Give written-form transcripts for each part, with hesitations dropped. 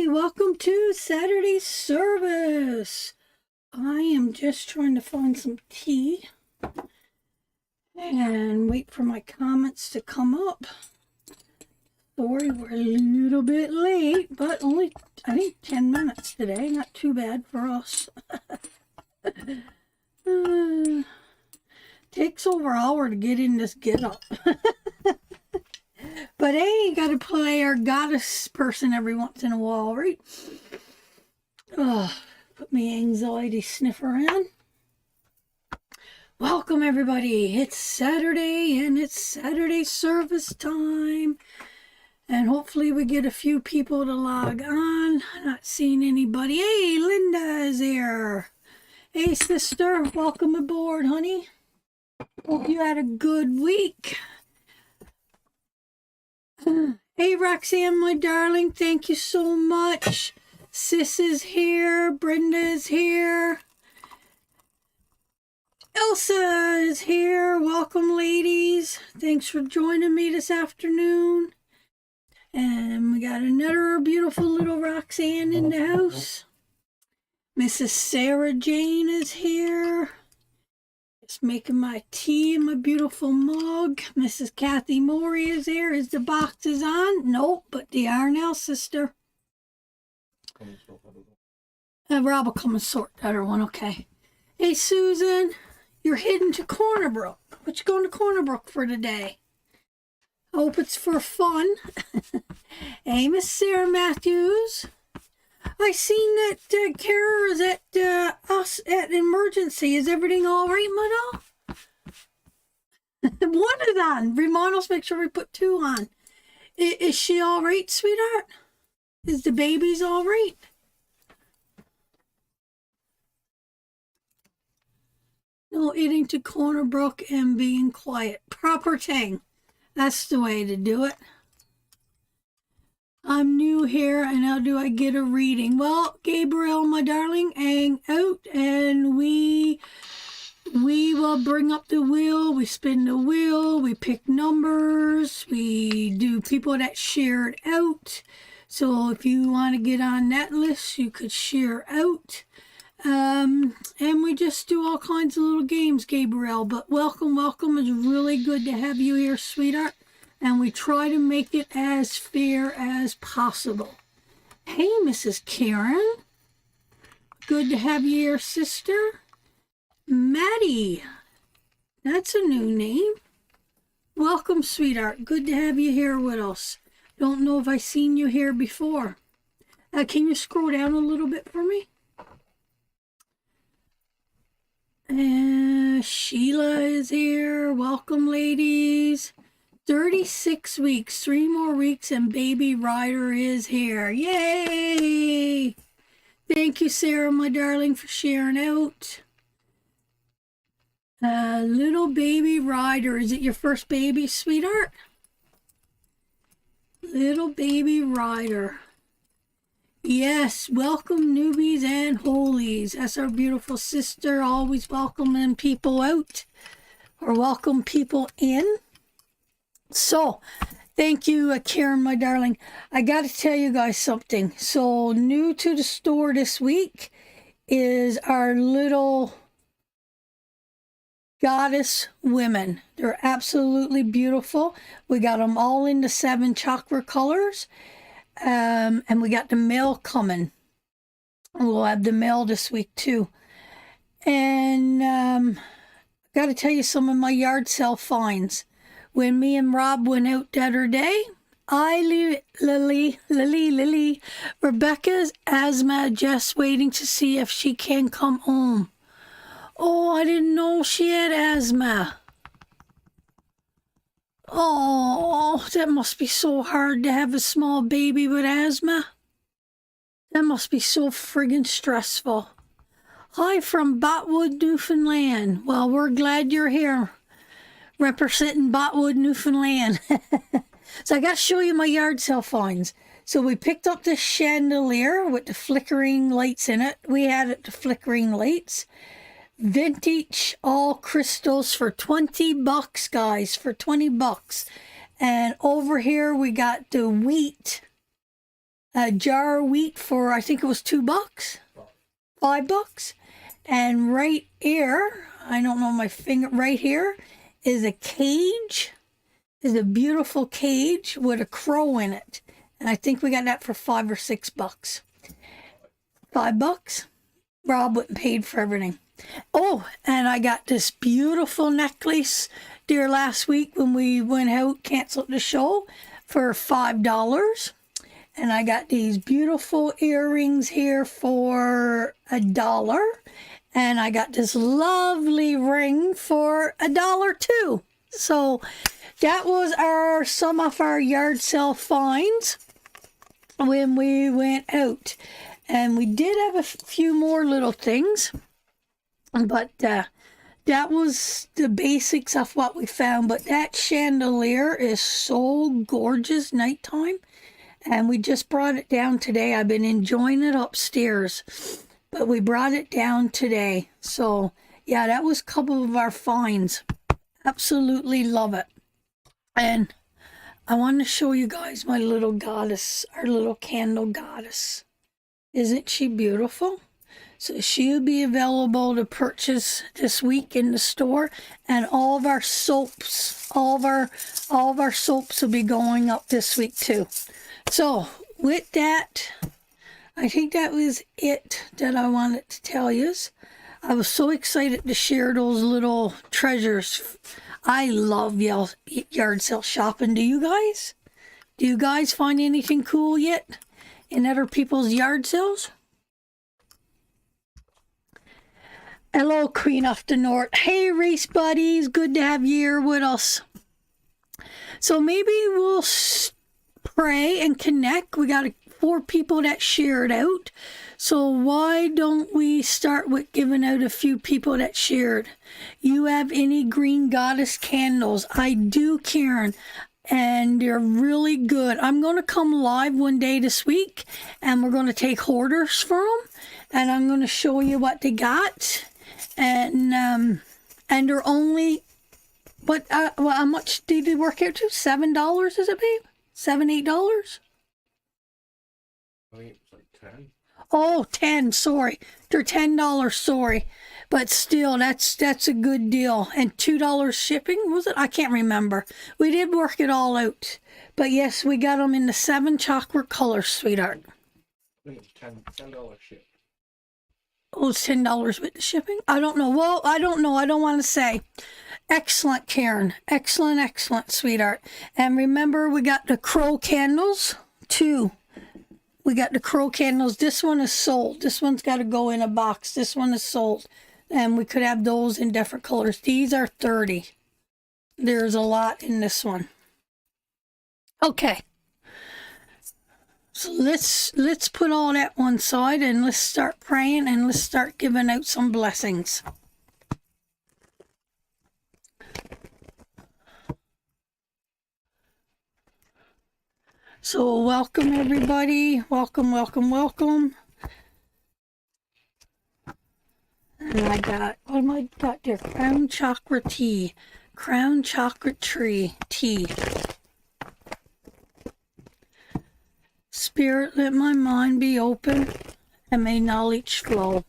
Welcome to Saturday service. I am just trying to find some tea and wait for my comments to come up. Sorry, we're a little bit late, but only, I think, 10 minutes today. Not too bad for us. Takes over an hour to get in this get up. But hey, got to play our goddess person every once in a while, right? Put my anxiety sniffer in. Welcome everybody. It's Saturday and it's Saturday service time. And hopefully we get a few people to log on. Not seeing anybody. Hey, Linda is here. Hey, sister. Welcome aboard, honey. Hope you had a good week. Hey, Roxanne, my darling. Thank you so much. Sis is here. Brenda is here. Elsa is here. Welcome, ladies. Thanks for joining me this afternoon. And we got another beautiful little Roxanne in the house. Mrs. Sarah Jane is here. Just making my tea in my beautiful mug. Mrs. Kathy Morey is here. Is the boxes on? Nope, but they are now, sister. Rob will come and sort that other one, okay. Hey, Susan, you're heading to Corner Brook. What you going to Corner Brook for today? I hope it's for fun. Hey, Miss Sarah Matthews. I seen that Kara is at us at emergency. Is everything all right, Motto? One is on. Remind us, make sure we put two on. Is she all right, sweetheart? Is the baby's all right? No eating to Corner Brook and being quiet. Proper thing. That's the way to do it. I'm new here, and how do I get a reading? Well, Gabriel, my darling, hang out, and we will bring up the wheel. We spin the wheel. We pick numbers. We do people that share it out. So if you want to get on that list, you could share out. And we just do all kinds of little games, Gabriel. But welcome, welcome. It's really good to have you here, sweetheart. And we try to make it as fair as possible. Hey, Mrs. Karen. Good to have you here, sister. Maddie. That's a new name. Welcome, sweetheart. Good to have you here with us. Don't know if I've seen you here before. Can you scroll down a little bit for me? Sheila is here. Welcome, ladies. 36 weeks, 3 more weeks, and baby Ryder is here. Yay! Thank you, Sarah, my darling, for sharing out. Little baby Ryder. Is it your first baby, sweetheart? Little baby Ryder. Yes, welcome newbies and holies. That's our beautiful sister, always welcoming people out or welcome people in. So, thank you, Karen, my darling. I got to tell you guys something. So, new to the store this week is our little goddess women. They're absolutely beautiful. We got them all in the 7 chakra colors. And we got the mail coming. We'll have the mail this week, too. And got to tell you some of my yard sale finds. When me and Rob went out the other day, Lily, Rebecca's asthma, just waiting to see if she can come home. Oh, I didn't know she had asthma. Oh, that must be so hard to have a small baby with asthma. That must be so friggin' stressful. Hi from Botwood, Newfoundland. Well, we're glad you're here. Representing Botwood, Newfoundland. So I got to show you my yard sale finds. So we picked up this chandelier with the flickering lights in it. We had it, the flickering lights. Vintage all crystals for $20, guys, for $20. And over here we got the wheat a jar of wheat for, I think it was $2, $5. And right here, I don't know my finger, right here is a cage, is a beautiful cage with a crow in it. And I think we got that for $5 or $6. $5. Rob went and paid for everything. Oh, and I got this beautiful necklace there last week when we went out, canceled the show, for $5. And I got these beautiful earrings here for $1. And I got this lovely ring for $1 too. So that was some of our yard sale finds when we went out. And we did have a few more little things, but that was the basics of what we found. But that chandelier is so gorgeous nighttime, and we just brought it down today. I've been enjoying it upstairs, but we brought it down today. So yeah, that was a couple of our finds. Absolutely love it. And I want to show you guys my little goddess, our little candle goddess. Isn't she beautiful? So she'll be available to purchase this week in the store, and all of our soaps, all of our soaps will be going up this week too. So with that, I think that was it that I wanted to tell you. I was so excited to share those little treasures. I love yard sale shopping. Do you guys? Do you guys find anything cool yet in other people's yard sales? Hello, Queen of the North. Hey, race buddies. Good to have you here with us. So maybe we'll pray and connect. We got 4 people that shared out. So why don't we start with giving out a few people that shared? You have any green goddess candles? I do, Karen. And they're really good. I'm going to come live one day this week, and we're going to take orders for them, and I'm going to show you what they got. And they're only, how much did they work out to? $7, is it, babe? $7, $8? I think it's like 10. Oh, 10, sorry. They're $10, sorry. But still, that's a good deal. And $2 shipping, was it? I can't remember. We did work it all out. But yes, we got them in the 7 chocolate colors, sweetheart. I think it's $10 ship. Oh, it's $10 with the shipping? I don't know. Well, I don't know. I don't want to say. Excellent, Karen. Excellent, excellent, sweetheart. And remember, we got the crow candles, too. We got the crow candles. This one is sold. This one's got to go in a box. This one is sold. And we could have those in different colors. These are 30. There's a lot in this one. Okay. So let's put all that one side, and let's start praying, and let's start giving out some blessings. So welcome everybody. Welcome, welcome, welcome. And I got, what am I got there? Crown chakra tea. Crown chakra tree tea. Spirit, let my mind be open and may knowledge flow.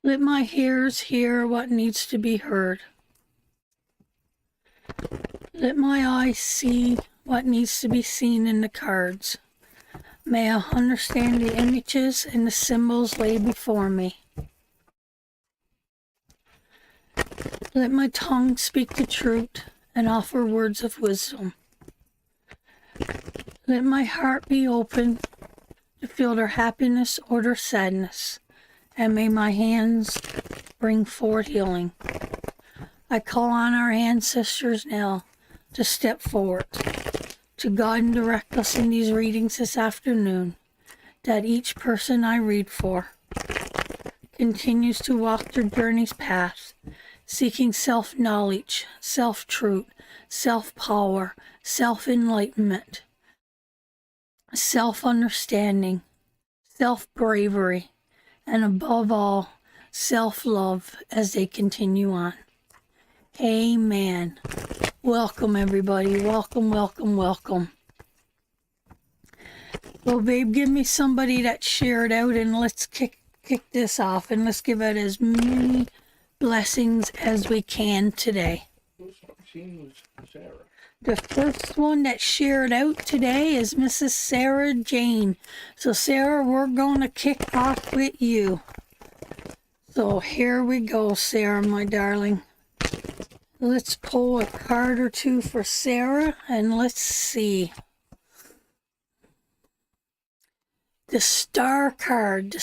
Let my ears hear what needs to be heard. Let my eyes see what needs to be seen in the cards. May I understand the images and the symbols laid before me. Let my tongue speak the truth and offer words of wisdom. Let my heart be open to feel their happiness or their sadness, and may my hands bring forth healing. I call on our ancestors now to step forward, to guide and direct us in these readings this afternoon, that each person I read for continues to walk their journey's path, seeking self-knowledge, self-truth, self-power, self-enlightenment, self-understanding, self-bravery, and above all, self-love as they continue on. Amen. Welcome, everybody. Welcome, welcome, welcome. Well, babe, give me somebody that shared out, and let's kick this off, and let's give it as many blessings as we can today. Sarah. The first one that shared out today is Mrs. Sarah Jane. So, Sarah, we're going to kick off with you. So, here we go, Sarah, my darling. Let's pull a card or two for Sarah, and let's see. The star card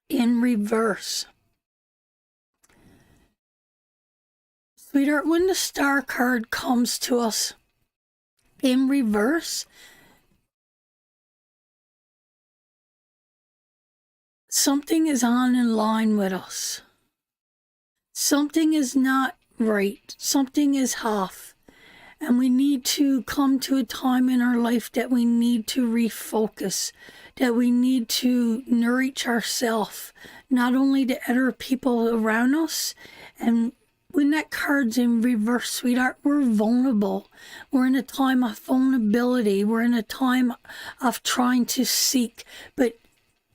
in reverse. Sweetheart, when the star card comes to us in reverse, something is on in line with us. Something is not right. Something is off. And we need to come to a time in our life that we need to refocus, that we need to nourish ourselves, not only the other people around us. And when that card's in reverse, sweetheart, we're vulnerable. We're in a time of vulnerability. We're in a time of trying to seek. But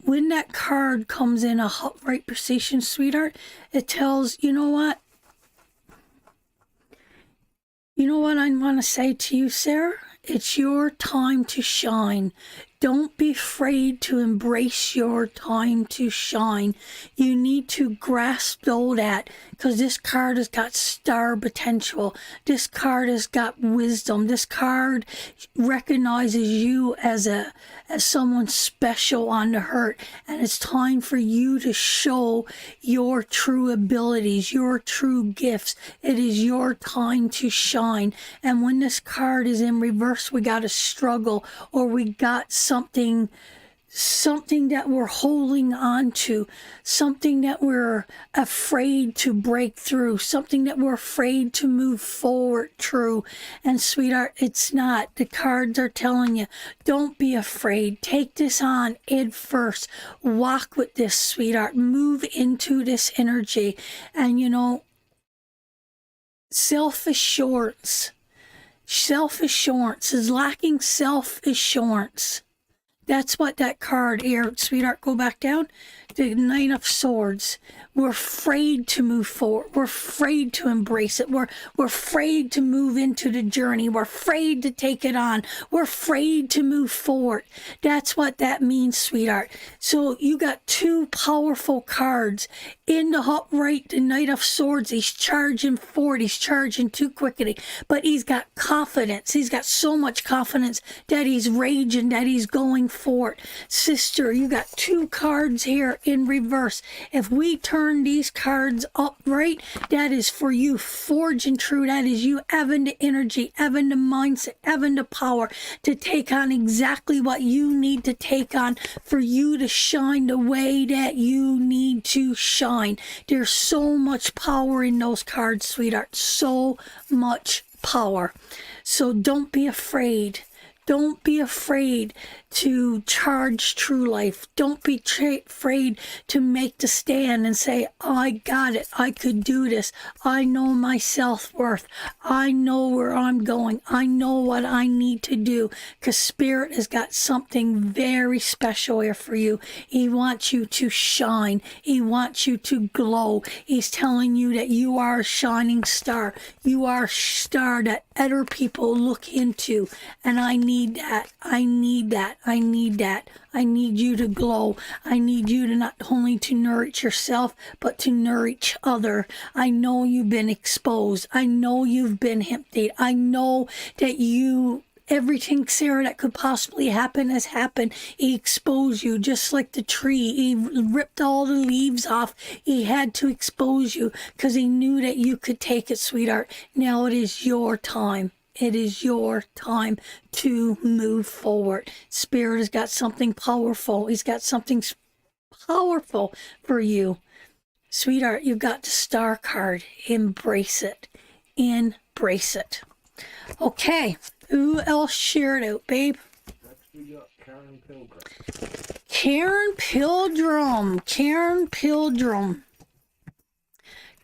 when that card comes in a upright position, sweetheart, it tells, you know what? You know what I want to say to you, Sarah? It's your time to shine. Don't be afraid to embrace your time to shine. You need to grasp all that, because this card has got star potential. This card has got wisdom. This card recognizes you as someone special on the hurt, and it's time for you to show your true abilities, your true gifts. It is your time to shine. And when this card is in reverse, we got to struggle, or we got something that we're holding on to, something that we're afraid to break through, something that we're afraid to move forward through. And sweetheart, it's not. The cards are telling you, don't be afraid. Take this on head first. Walk with this, sweetheart. Move into this energy. And you know, self-assurance is lacking self-assurance. That's what that card here, sweetheart, go back down. The Knight of Swords. We're afraid to move forward. We're afraid to embrace it. We're afraid to move into the journey. We're afraid to take it on. We're afraid to move forward. That's what that means, sweetheart. So you got two powerful cards. In the upright, the Knight of Swords, he's charging forward. He's charging too quickly. But he's got confidence. He's got so much confidence that he's raging, that he's going forward. Sister, you got two cards here in reverse. If we turn these cards upright, that is for you forging true. That is you having the energy, having the mindset, having the power to take on exactly what you need to take on for you to shine the way that you need to shine. There's so much power in those cards, sweetheart. So much power. So don't be afraid. Don't be afraid to charge true life. Don't be afraid to make the stand and say, I got it. I could do this. I know my self-worth. I know where I'm going. I know what I need to do, because Spirit has got something very special here for you. He wants you to shine. He wants you to glow. He's telling you that you are a shining star. You are a star that other people look into. And I need that. I need that. I need that. I need you to glow. I need you to not only to nourish yourself, but to nourish other. I know you've been exposed. I know you've been emptied. I know that everything, Sarah, that could possibly happen has happened. He exposed you just like the tree. He ripped all the leaves off. He had to expose you because he knew that you could take it, sweetheart. Now it is your time. It is your time to move forward. Spirit has got something powerful. He's got something powerful for you. Sweetheart, you got the star card. Embrace it. Embrace it. Okay. Who else shared out, babe? Next we got Karen Pilgrim. Karen Pilgrim. Karen Pilgrim.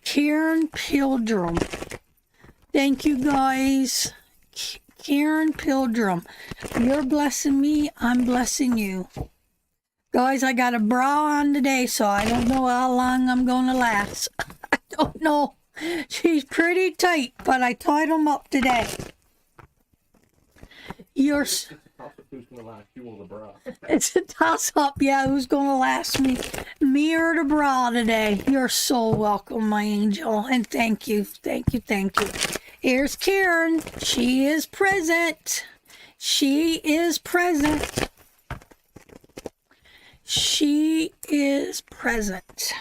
Karen Pilgrim. Thank you, guys. Karen Pilgrim, you're blessing me. I'm blessing you. Guys, I got a bra on today, so I don't know how long I'm going to last. I don't know. She's pretty tight, but I tied them up today. You're... It's a toss-up who's going to last you or the bra. It's a toss-up, yeah, who's going to last me? Me or the bra today? You're so welcome, my angel, and thank you, thank you, thank you. Here's Karen. She is present. She is present. She is present.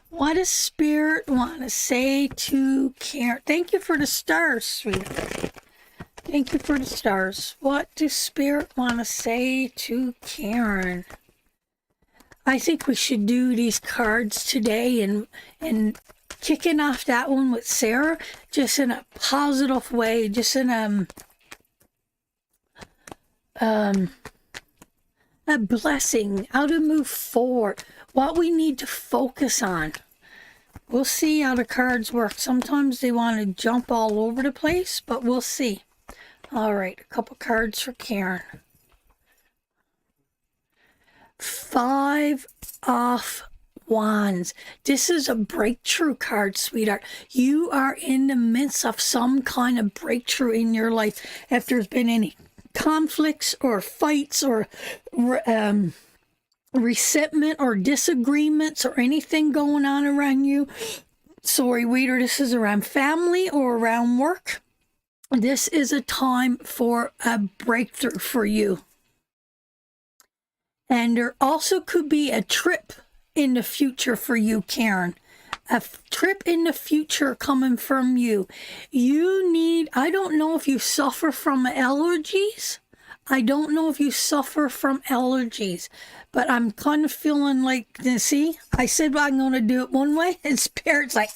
What does Spirit want to say to Karen? Thank you for the stars, sweetheart. Thank you for the stars. What does Spirit want to say to Karen? I think we should do these cards today and kicking off that one with Sarah, just in a positive way, just in a blessing, how to move forward, what we need to focus on. We'll see how the cards work. Sometimes they want to jump all over the place, but we'll see. All right, a couple cards for Karen. 5 of Wands. This is a breakthrough card, sweetheart. You are in the midst of some kind of breakthrough in your life. If there's been any conflicts or fights or resentment or disagreements or anything going on around you, sorry, reader, this is around family or around work. This is a time for a breakthrough for you. And there also could be a trip in the future for you, Karen. A trip in the future coming from you. You need, I don't know if you suffer from allergies. I don't know if you suffer from allergies, but I'm kind of feeling like, see, I said I'm going to do it one way, and Spirit's like,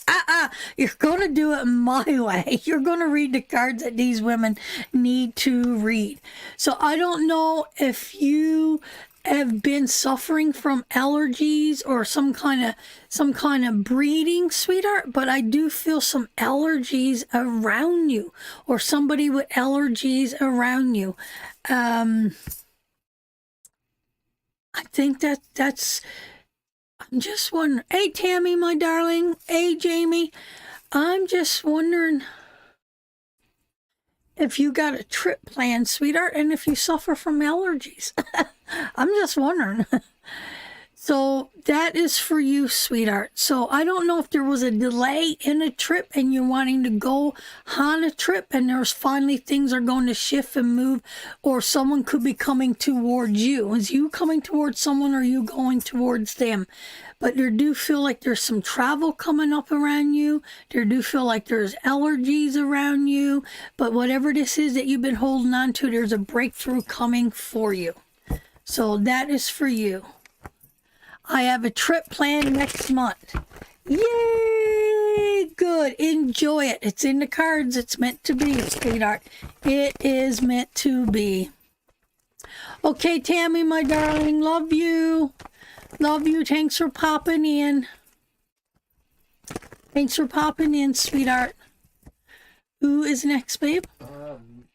you're going to do it my way. You're going to read the cards that these women need to read. So I don't know if you have been suffering from allergies or some kind of breeding, sweetheart, but I do feel some allergies around you, or somebody with allergies around you. I think that's, I'm just wondering. Hey, Tammy, my darling. Hey, Jamie. I'm just wondering if you got a trip planned, sweetheart, and if you suffer from allergies. I'm just wondering. So that is for you, sweetheart. So I don't know if there was a delay in a trip and you're wanting to go on a trip and there's finally things are going to shift and move, or someone could be coming towards you. Is you coming towards someone, or are you going towards them? But there do feel like there's some travel coming up around you. There do feel like there's allergies around you. But whatever this is that you've been holding on to, there's a breakthrough coming for you. So that is for you. I have a trip planned next month. Yay! Good. Enjoy it. It's in the cards. It's meant to be, sweetheart. It is meant to be. Okay, Tammy, my darling. Love you. Love you. Thanks for popping in. Thanks for popping in, sweetheart. Who is next, babe? I'm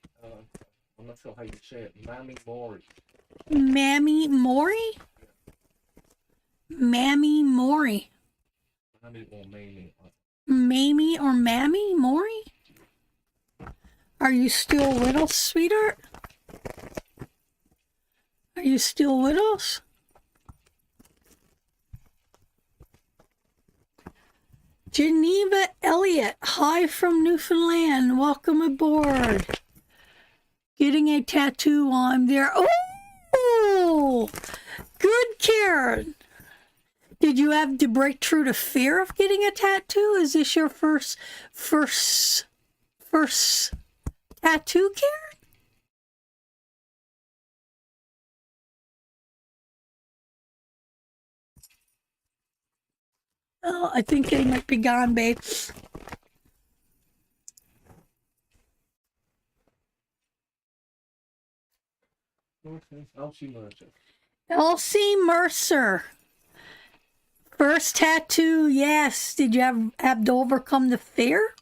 not sure how you say it. Mammy Maury. Mammy Maury? Mammy Maury. Mammy or Mamie. Mamie or Mammy Maury? Are you still with us, sweetheart? Are you still with us? Geneva Elliott, hi from Newfoundland. Welcome aboard. Getting a tattoo while I'm there. Oh, good, Karen. Did you have to break through the fear of getting a tattoo? Is this your first tattoo, Karen? Oh, I think they might be gone, babe. Okay, Elsie Mercer. Elsie Mercer. First tattoo, yes. Did you have to overcome the fear?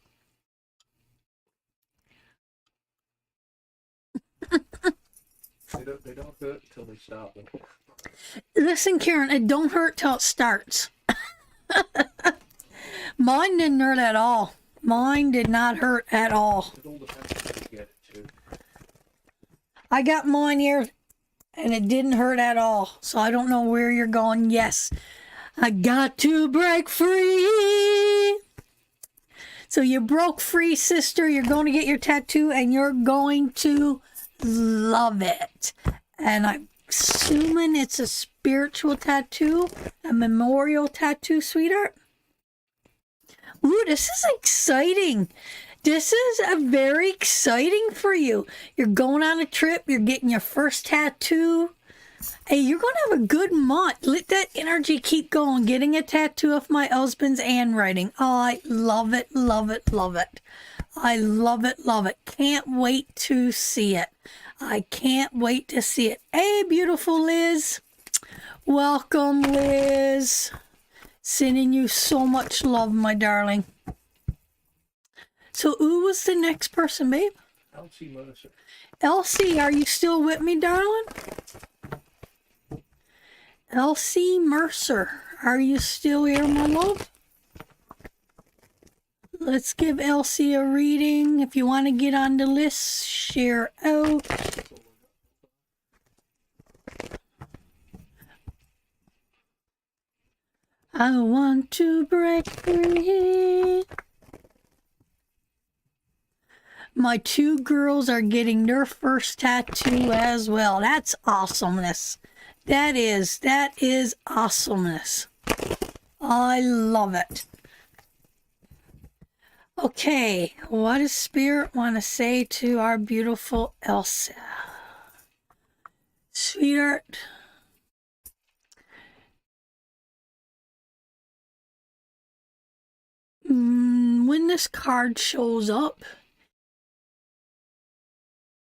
They don't hurt until they start them. Listen, Karen, it don't hurt till it starts. Mine didn't hurt at all. Mine did not hurt at all. It all depends how you get it too. I got mine here, and it didn't hurt at all. So I don't know where you're going. Yes, I got to break free. So you broke free, sister. You're going to get your tattoo, and you're going to love it. And I'm assuming it's a spiritual tattoo, a memorial tattoo, sweetheart. Ooh, this is exciting. This is a very exciting for you. You're going on a trip. You're getting your first tattoo. Hey, you're going to have a good month. Let that energy keep going. Getting a tattoo of my husband's handwriting. Oh, I love it, love it, love it. I love it, love it. Can't wait to see it. I can't wait to see it. Hey, beautiful Liz. Welcome, Liz. Sending you so much love, my darling. So who was the next person, babe? Elsie Mercer. Elsie, are you still with me, darling? Elsie Mercer, are you still here, my love? Let's give Elsie a reading. If you want to get on the list, share out. I want to break free. My two girls are getting their first tattoo as well. That's awesomeness. That is awesomeness. I love it. Okay, what does Spirit want to say to our beautiful Elsa? Sweetheart, when this card shows up,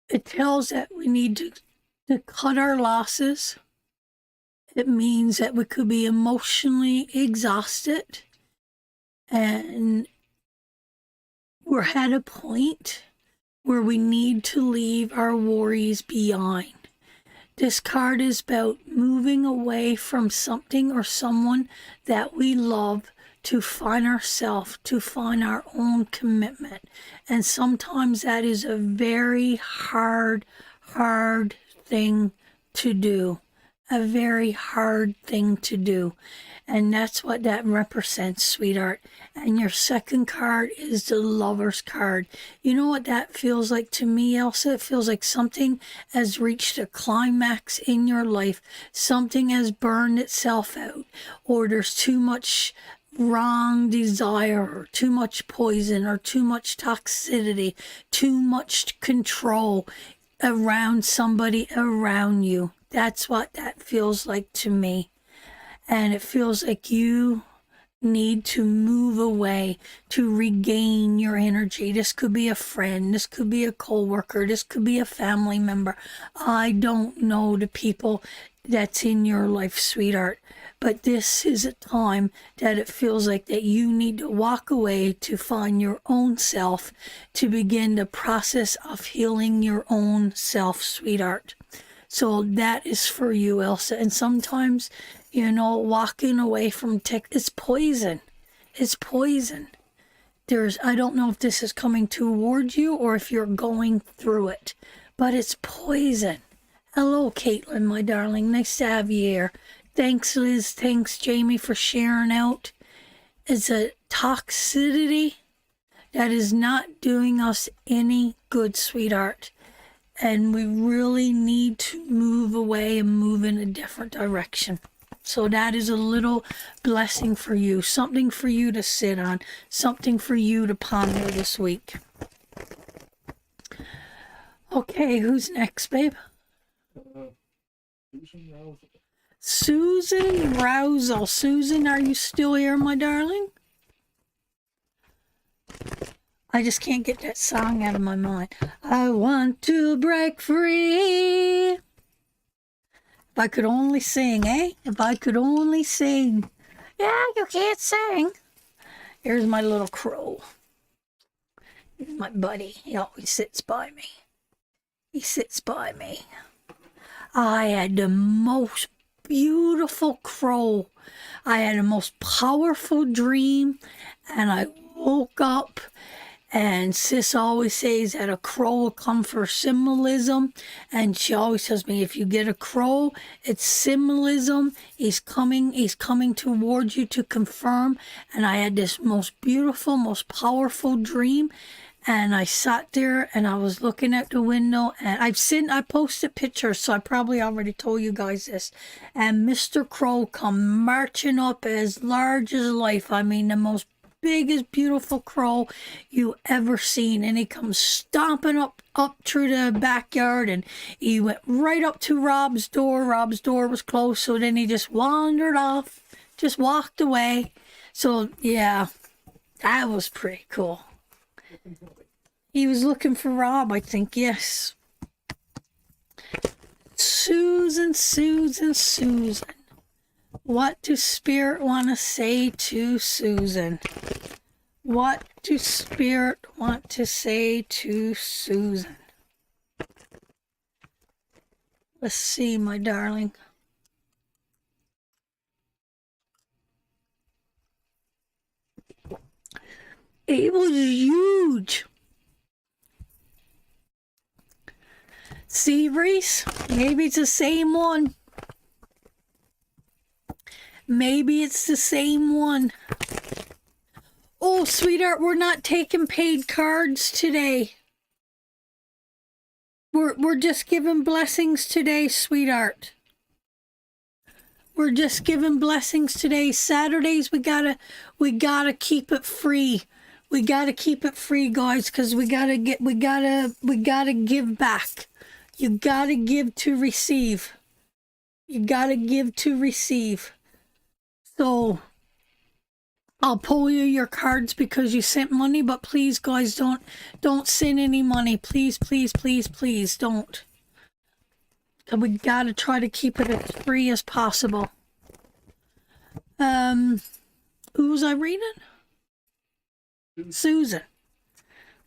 it tells that we need to cut our losses. It means that we could be emotionally exhausted, and we're at a point where we need to leave our worries behind. This card is about moving away from something or someone that we love to find ourselves, to find our own commitment. And sometimes that is a very hard thing to do. A very hard thing to do. And that's what that represents, sweetheart. And your second card is the Lover's card. You know what that feels like to me, Elsa? It feels like something has reached a climax in your life. Something has burned itself out. Or there's too much wrong desire, or too much poison, or too much toxicity, too much control around somebody around you. That's what that feels like to me. And it feels like you need to move away to regain your energy. This could be a friend, this could be a coworker, this could be a family member. I don't know the people that's in your life, sweetheart, but this is a time that it feels like that you need to walk away to find your own self, to begin the process of healing your own self, sweetheart. So that is for you, Elsa. And sometimes, walking away from it's poison. It's poison. I don't know if this is coming towards you or if you're going through it, but it's poison. Hello, Caitlin, my darling. Nice to have you here. Thanks, Liz. Thanks, Jamie, for sharing out. It's a toxicity that is not doing us any good, sweetheart. And we really need to move away and move in a different direction. So that is a little blessing for you. Something for you to sit on. Something for you to ponder this week. Okay, who's next, babe? Susan Rousel. Susan Rousel. Susan, are you still here, my darling? I just can't get that song out of my mind. I want to break free. If I could only sing, eh? If I could only sing. Yeah, you can't sing. Here's my little crow. Here's my buddy. He always sits by me. He sits by me. I had the most beautiful crow. I had the most powerful dream, and I woke up, and sis always says that a crow will come for symbolism, and she always tells me if you get a crow, it's symbolism. He's coming towards you to confirm. And I had this most beautiful, most powerful dream, and I sat there and I was looking out the window, and I posted pictures, so I probably already told you guys this. And Mr. Crow come marching up as large as life. I mean, the most biggest, beautiful crow you ever seen. And he comes stomping up through the backyard, and he went right up to Rob's door. Rob's door was closed, so then he just wandered off, just walked away. So yeah, that was pretty cool. He was looking for Rob, I think, yes. Susan, Susan, Susan. What does Spirit want to say to Susan? What does Spirit want to say to Susan? Let's see, my darling. It was huge. See, Reese? Maybe it's the same one. Maybe it's the same one. Oh, sweetheart, we're not taking paid cards today. We're just giving blessings today, sweetheart. We're just giving blessings today. Saturdays we gotta keep it free. We gotta keep it free, guys, because we gotta give back. You gotta give to receive. You gotta give to receive. So I'll pull you your cards because you sent money, but please, guys, don't send any money. Please, please, please, please don't. We gotta try to keep it as free as possible. Who was I reading? Susan.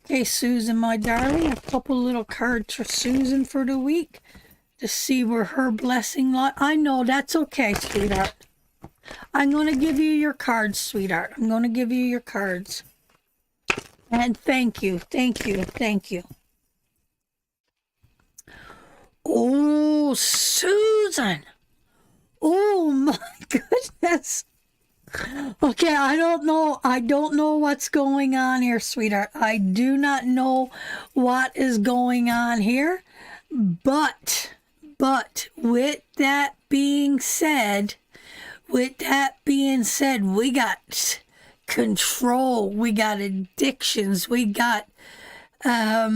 Okay, Susan, my darling, a couple little cards for Susan for the week to see where her blessing lies. I know, that's okay, sweetheart. I'm going to give you your cards, sweetheart. I'm going to give you your cards. And thank you, thank you, thank you. Oh, Susan. Oh, my goodness. Okay, I don't know what's going on here, sweetheart. I do not know what is going on here. But with that being said, we got control, we got addictions, we got a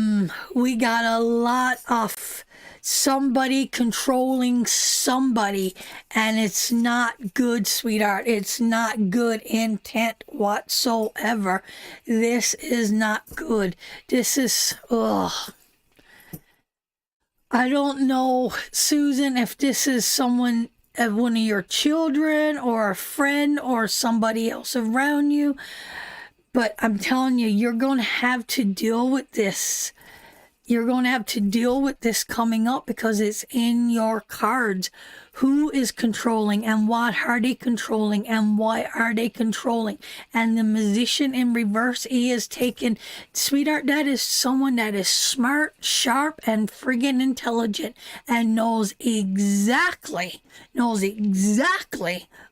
lot of somebody controlling somebody, and it's not good, sweetheart. It's not good intent whatsoever. This is not good. This is, ugh. I don't know, Susan, if this is someone, one of your children or a friend or somebody else around you, but I'm telling you, you're going to have to deal with this. You're going to have to deal with this coming up because it's in your cards. Who is controlling, and what are they controlling, and why are they controlling? And the Magician in reverse, he is taken, sweetheart, that is someone that is smart, sharp, and friggin' intelligent, and knows exactly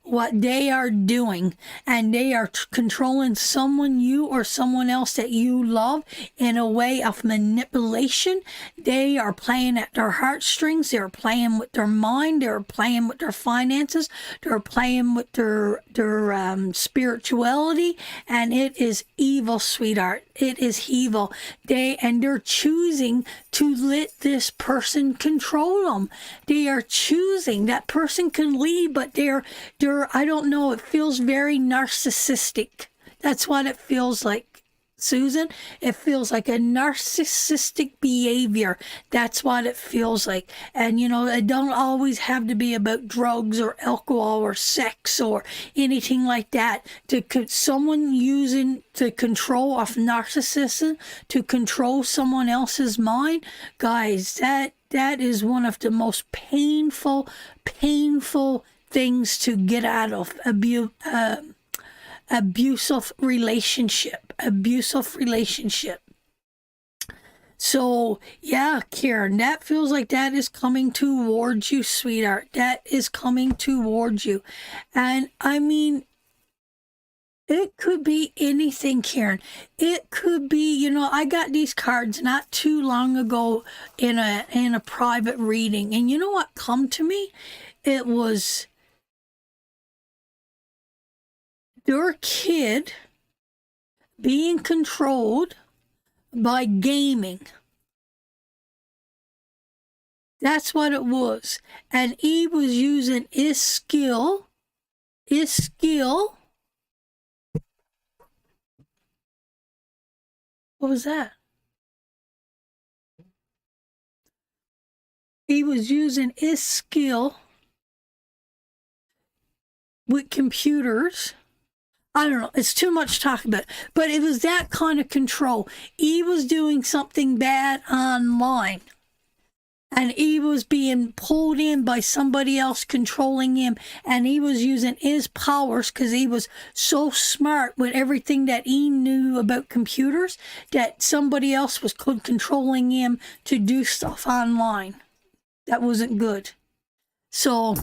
what they are doing, and they are controlling someone, you or someone else that you love, in a way of manipulation. They are playing at their heartstrings. They're playing with their mind. They're playing with their finances. They're playing with their spirituality, and it is evil, sweetheart. It is evil. They're choosing to let this person control them. They are choosing. That person can leave, but they're I don't know, it feels very narcissistic. That's what it feels like. Susan, it feels like a narcissistic behavior. That's what it feels like. And you know, it don't always have to be about drugs or alcohol or sex or anything like that. Someone using to control off narcissism to control someone else's mind, guys, that is one of the most painful things to get out of abusive relationship. So yeah, Karen, that feels like that is coming towards you, sweetheart. That is coming towards you. And I mean, it could be anything, Karen. It could be, you know, I got these cards not too long ago in a private reading, and you know what come to me? It was your kid being controlled by gaming. That's what it was. And he was using his skill. What was that? He was using his skill with computers. I don't know. It's too much to talk about. But it was that kind of control. He was doing something bad online. And he was being pulled in by somebody else controlling him. And he was using his powers because he was so smart with everything that he knew about computers that somebody else was controlling him to do stuff online. That wasn't good. So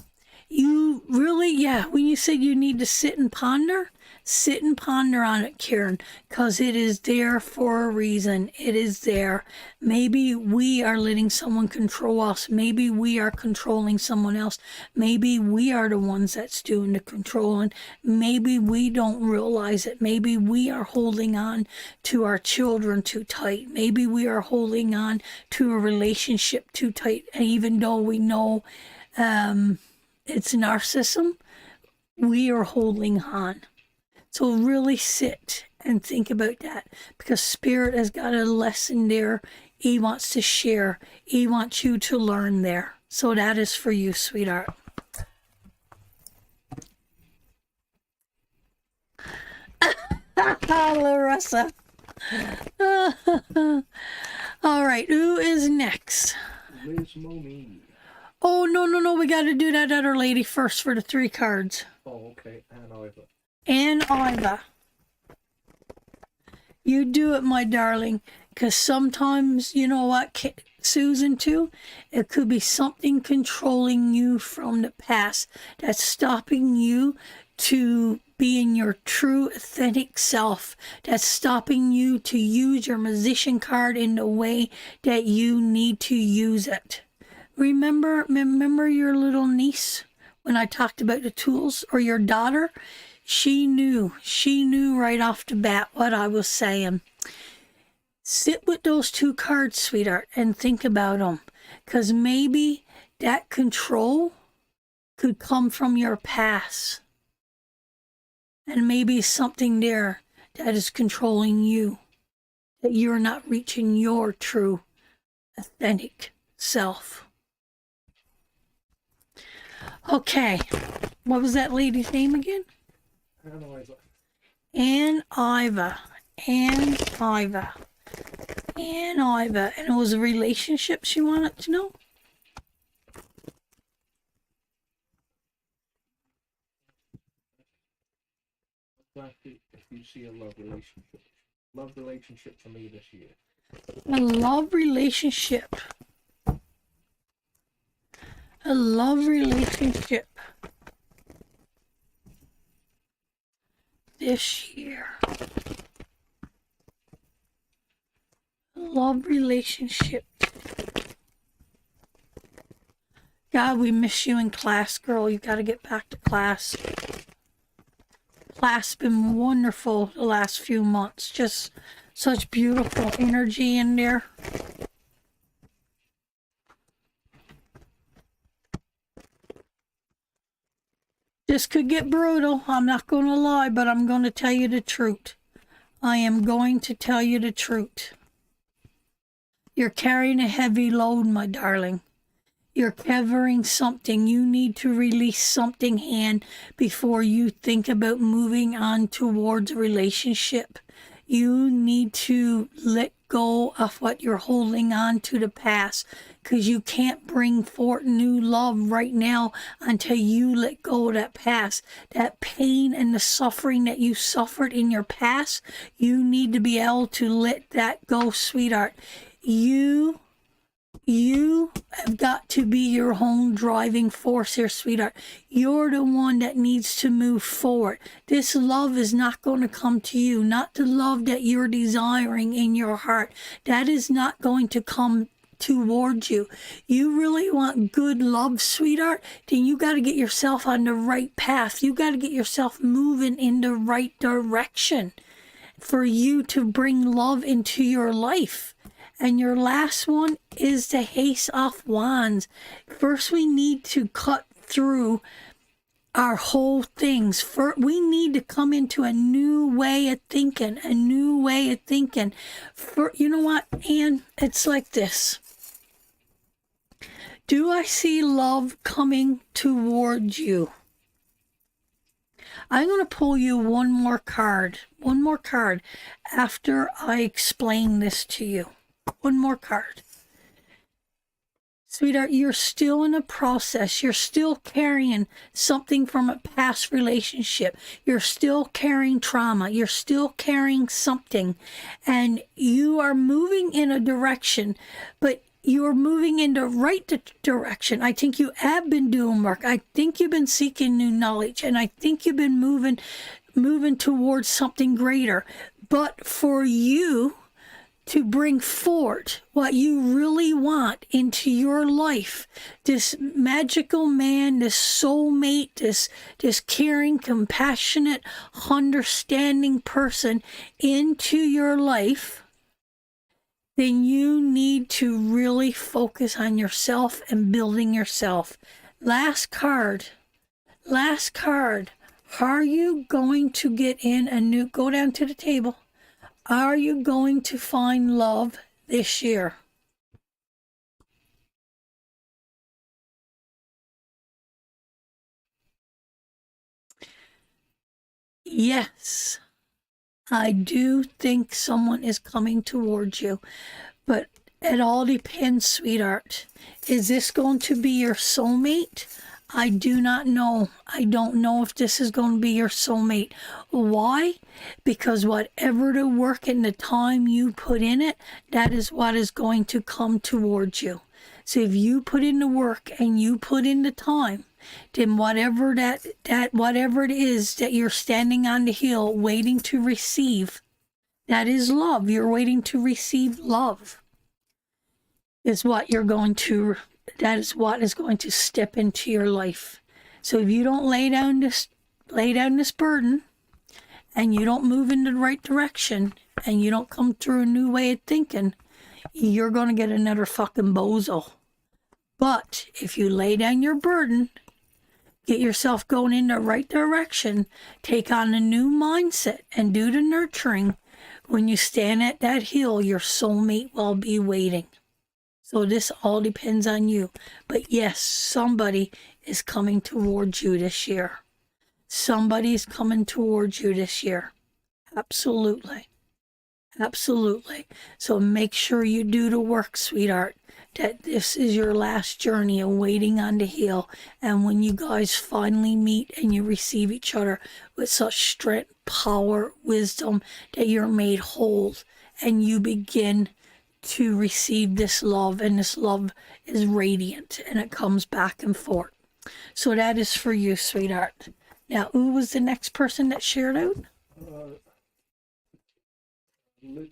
you really, yeah, when you said you need to sit and ponder on it, Karen, because it is there for a reason. It is there. Maybe we are letting someone control us. Maybe we are controlling someone else. Maybe we are the ones that's doing the controlling. Maybe we don't realize it. Maybe we are holding on to our children too tight. Maybe we are holding on to a relationship too tight. And even though we know it's narcissism, we are holding on. So really sit and think about that, because Spirit has got a lesson there he wants to share. He wants you to learn there. So that is for you, sweetheart. Larissa. All right, who is next? Liz Mommy. Oh, no. We got to do that other lady first for the 3 cards. Oh, okay. And Iva. And Iva. You do it, my darling, because sometimes, you know what, Susan, too? It could be something controlling you from the past that's stopping you to being your true, authentic self, that's stopping you to use your musician card in the way that you need to use it. Remember your little niece when I talked about the tools, or your daughter? She knew right off the bat what I was saying. Sit with those 2 cards, sweetheart, and think about them. Because maybe that control could come from your past. And maybe something there that is controlling you. That you're not reaching your true, authentic self. Okay. What was that lady's name again? And Iva. And it was a relationship she wanted to know? If you see a love relationship for me this year. A love relationship. A love relationship. This year. Love relationship. God, we miss you in class, girl. You got to get back to class. Class been wonderful the last few months. Just such beautiful energy in there. This could get brutal. I'm not going to lie, but I'm going to tell you the truth. I am going to tell you the truth. You're carrying a heavy load, my darling. You're covering something. You need to release something, hand, before you think about moving on towards a relationship. You need to let go of what you're holding on to the past, because you can't bring forth new love right now until you let go of that past. That pain and the suffering that you suffered in your past, you need to be able to let that go, sweetheart. You have got to be your own driving force here, sweetheart. You're the one that needs to move forward. This love is not going to come to you, not the love that you're desiring in your heart. That is not going to come towards you. You really want good love, sweetheart, then you got to get yourself on the right path. You got to get yourself moving in the right direction for you to bring love into your life. And your last one is the Ace of Wands. First, we need to cut through our whole things. First, we need to come into a new way of thinking, you know what, Anne? It's like this. Do I see love coming towards you? I'm going to pull you one more card after I explain this to you. One more card. Sweetheart, you're still in a process. You're still carrying something from a past relationship. You're still carrying trauma. You're still carrying something. And you are moving in a direction, but you're moving in the right direction. I think you have been doing work. I think you've been seeking new knowledge. And I think you've been moving towards something greater. But for you to bring forth what you really want into your life, this magical man, this soulmate, this caring, compassionate, understanding person into your life, then you need to really focus on yourself and building yourself. Last card. Are you going to get in a new, go down to the table. Are you going to find love this year? Yes, I do think someone is coming towards you, but it all depends, sweetheart. Is this going to be your soulmate? I do not know. I don't know if this is going to be your soulmate. Why? Because whatever the work and the time you put in it, that is what is going to come towards you. So if you put in the work and you put in the time, then whatever whatever it is that you're standing on the hill waiting to receive, that is love. You're waiting to receive love. That is what is going to step into your life. So if you don't lay down this burden, and you don't move in the right direction, and you don't come through a new way of thinking, you're going to get another fucking bozo. But if you lay down your burden, get yourself going in the right direction, take on a new mindset, and do the nurturing, when you stand at that hill, your soulmate will be waiting. So this all depends on you. But yes, somebody is coming towards you this year. Somebody's coming towards you this year. Absolutely. Absolutely. So make sure you do the work, sweetheart. That this is your last journey of waiting on the hill. And when you guys finally meet and you receive each other with such strength, power, wisdom, that you're made whole and you begin to receive this love, and this love is radiant and it comes back and forth. So that is for you, sweetheart. Now, who was the next person that shared out? Liz.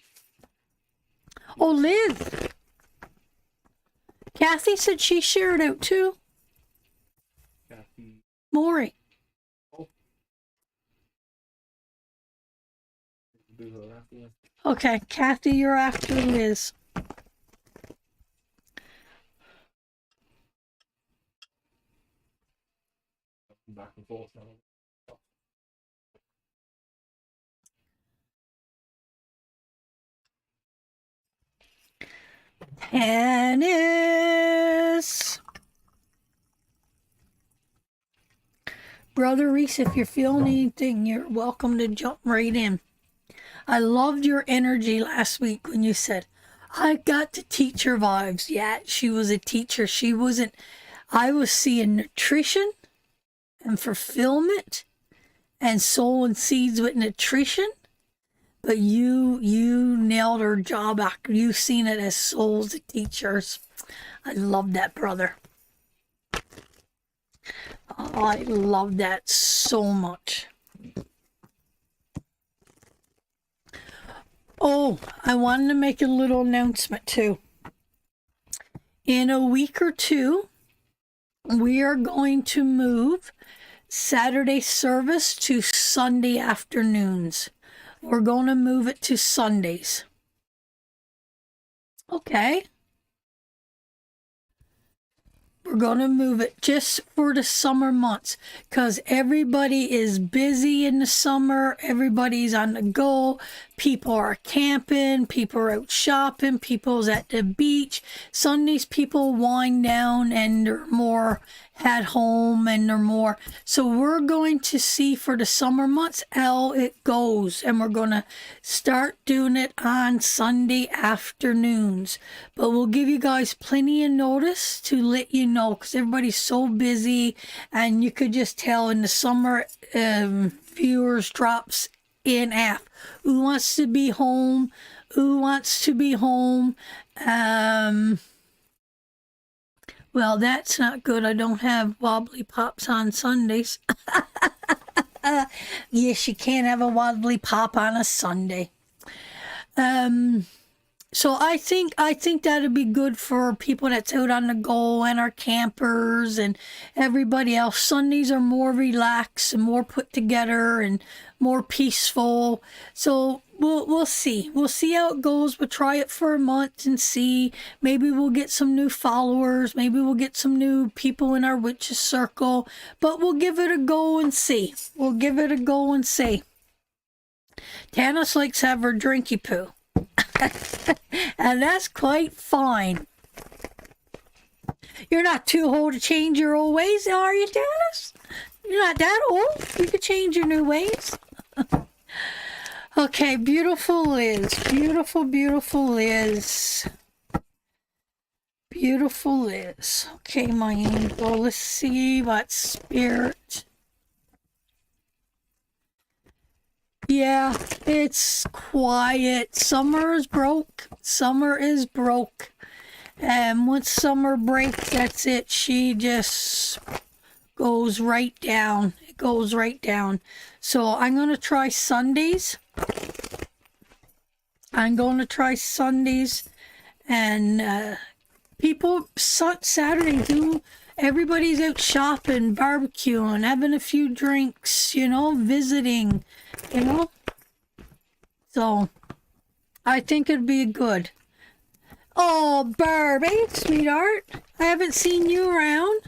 Oh, Liz. Kathy said she shared out too. Kathy. Maury. Oh. Do her after that. Okay, Kathy, you're after Liz. Back and forth now. Tennis. Brother Reese, if you're feeling anything, you're welcome to jump right in. I loved your energy last week when you said, I got the teacher vibes. Yeah, she was a teacher. She wasn't, I was seeing nutrition and fulfillment and sowing seeds with nutrition. But you nailed her job after you seen it as souls of teachers. I love that, brother. I love that so much. Oh, I wanted to make a little announcement too. In a week or two, we are going to move Saturday service to Sunday afternoons. We're going to move it to Sundays. Okay. We're going to move it just for the summer months because everybody is busy in the summer. Everybody's on the go. People are camping. People are out shopping. People's at the beach. Sundays, people wind down and they're more at home and they're more. So we're going to see for the summer months how it goes. And we're going to start doing it on Sunday afternoons. But we'll give you guys plenty of notice to let you know because everybody's so busy. And you could just tell in the summer, viewers drops in half. Who wants to be home? Who wants to be home? Well, that's not good. I don't have wobbly pops on Sundays. Yes, you can't have a wobbly pop on a Sunday. So I think that'd be good for people that's out on the go and our campers and everybody else. Sundays are more relaxed and more put together and more peaceful. So we'll see. We'll see how it goes. We'll try it for a month and see. Maybe we'll get some new followers. Maybe we'll get some new people in our witches circle. But we'll give it a go and see. We'll give it a go and see. Tanis likes to have her drinky poo. And that's quite fine. You're not too old to change your old ways, are you, Tanis? You're not that old. You could change your new ways. Okay, beautiful Liz. Beautiful, beautiful Liz. Beautiful Liz. Okay, my angel. Let's see what spirit. Yeah, it's quiet. Summer is broke. Summer is broke. And once summer breaks, that's it. She just goes right down. It goes right down. So I'm going to try Sundays. I'm going to try Sundays. And people, Saturday, everybody's out shopping, barbecuing, having a few drinks, visiting, So I think it'd be good. Oh, Barb, hey, sweetheart. I haven't seen you around.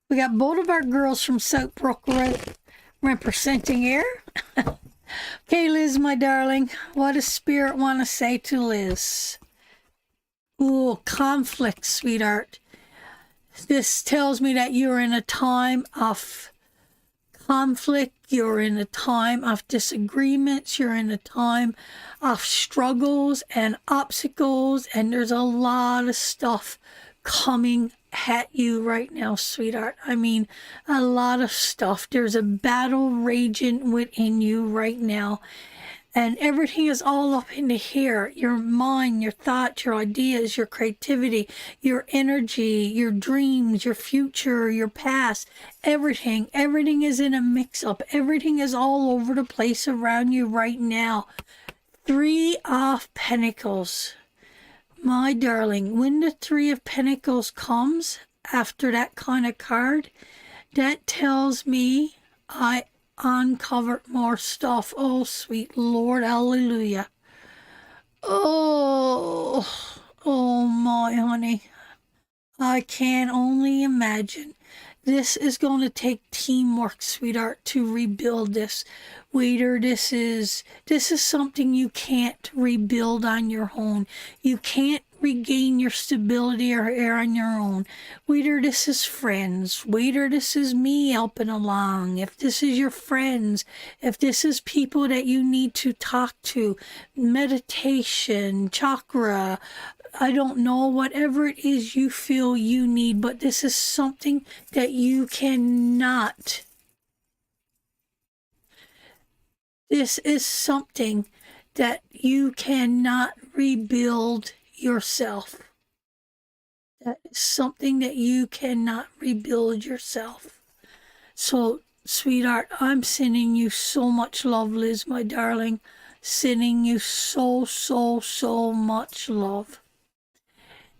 We got both of our girls from Southbrook representing here. Okay, Liz, my darling. What does Spirit want to say to Liz? Ooh, conflict, sweetheart. This tells me that you're in a time of conflict. You're in a time of disagreements. You're in a time of struggles and obstacles. And there's a lot of stuff coming at you right now, sweetheart. I mean, a lot of stuff. There's a battle raging within you right now. And everything is all up in the here. Your mind, your thoughts, your ideas, your creativity, your energy, your dreams, your future, your past, everything. Everything is in a mix-up. Everything is all over the place around you right now. 3 of Pentacles. My darling, when the 3 of Pentacles comes after that kind of card, that tells me I uncovered more stuff. Oh, sweet Lord, hallelujah. Oh my honey. I can only imagine. This is going to take teamwork, sweetheart, to rebuild this. Waiter, this is something you can't rebuild on your own. You can't regain your stability or are on your own, whether this is friends, whether this is me helping along, if this is your friends, if this is people that you need to talk to, meditation, chakra, I don't know, whatever it is you feel you need, but this is something that you cannot. This is something that you cannot rebuild yourself. That is something that you cannot rebuild yourself. So, sweetheart, I'm sending you so much love, Liz, my darling. Sending you so, so, so much love.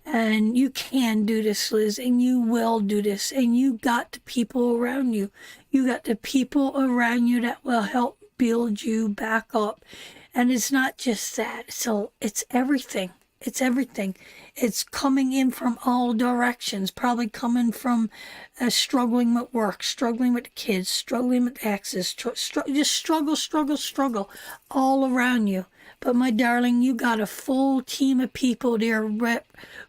And you can do this, Liz, and you will do this. And you got the people around you. You got the people around you that will help build you back up. And it's not just that. So it's everything. It's everything. It's coming in from all directions. Probably coming from struggling with work, struggling with the kids, struggling with exes, just struggle all around you. But my darling, you got a full team of people there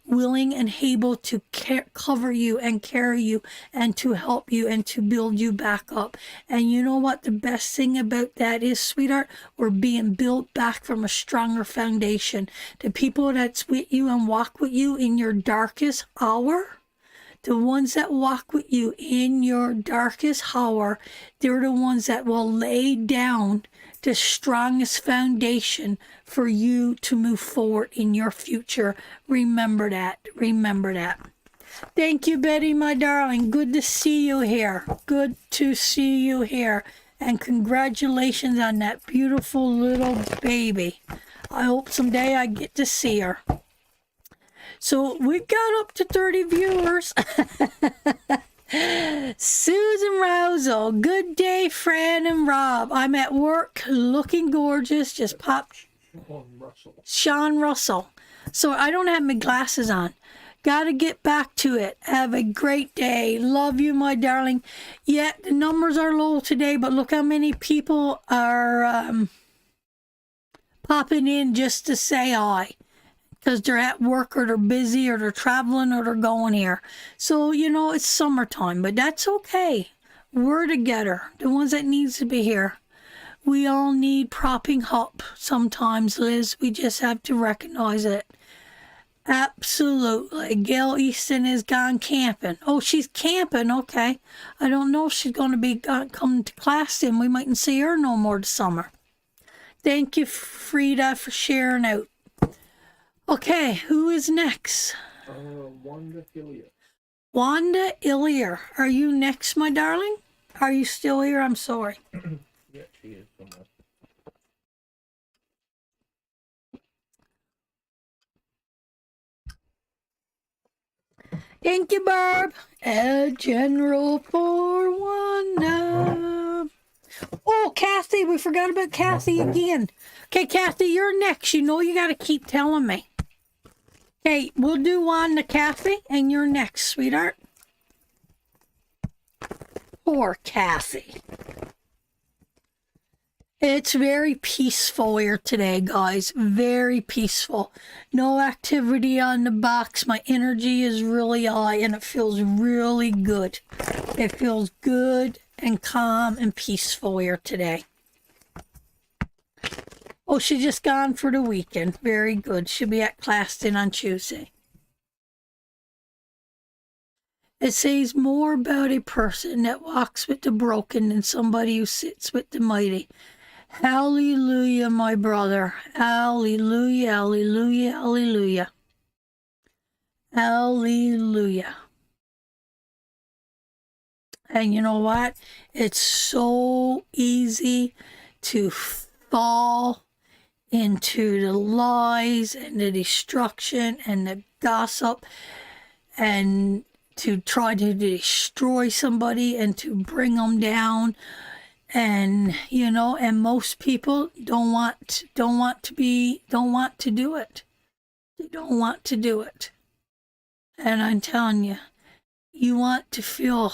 willing and able to cover you and carry you and to help you and to build you back up. And you know what the best thing about that is, sweetheart? We're being built back from a stronger foundation. The people that's with you and walk with you in your darkest hour, the ones that walk with you in your darkest hour, they're the ones that will lay down the strongest foundation for you to move forward in your future. Remember that. Remember that. Thank you, Betty, my darling. Good to see you here. Good to see you here. And congratulations on that beautiful little baby. I hope someday I get to see her. So we've got up to 30 viewers. Susan Rousel, good day, Fran and Rob. I'm at work, looking gorgeous. Just popped. Sean Russell. So I don't have my glasses on. Got to get back to it. Have a great day. Love you, my darling. Yeah, the numbers are low today, but look how many people are popping in just to say hi. Because they're at work or they're busy or they're traveling or they're going here. So, you know, it's summertime, but that's okay. We're together, the ones that needs to be here. We all need propping up sometimes, Liz. We just have to recognize it. Absolutely. Gail Easton is gone camping. Oh, she's camping. Okay. I don't know if she's going to be coming to class then. We mightn't see her no more this summer. Thank you, Frida, for sharing out. Okay, who is next? Wanda Hillier. Wanda Illier. Are you next, my darling? Are you still here? I'm sorry. Yeah, she is somewhere. Thank you, Barb. A general for Wanda. Oh, Kathy, we forgot about Kathy again. Okay, Kathy, you're next. You know you got to keep telling me. Okay, we'll do Wanda, Kathy, and you're next, sweetheart. Poor Kathy. It's very peaceful here today, guys. Very peaceful. No activity on the box. My energy is really high, and it feels really good. It feels good and calm and peaceful here today. Oh, she's just gone for the weekend. Very good. She'll be at Claston on Tuesday. It says more about a person that walks with the broken than somebody who sits with the mighty. Hallelujah, my brother. Hallelujah, hallelujah, hallelujah. Hallelujah. And you know what? It's so easy to fall into the lies and the destruction and the gossip and to try to destroy somebody and to bring them down. And you know, and most people don't want to do it. They don't want to do it. And I'm telling you, you want to feel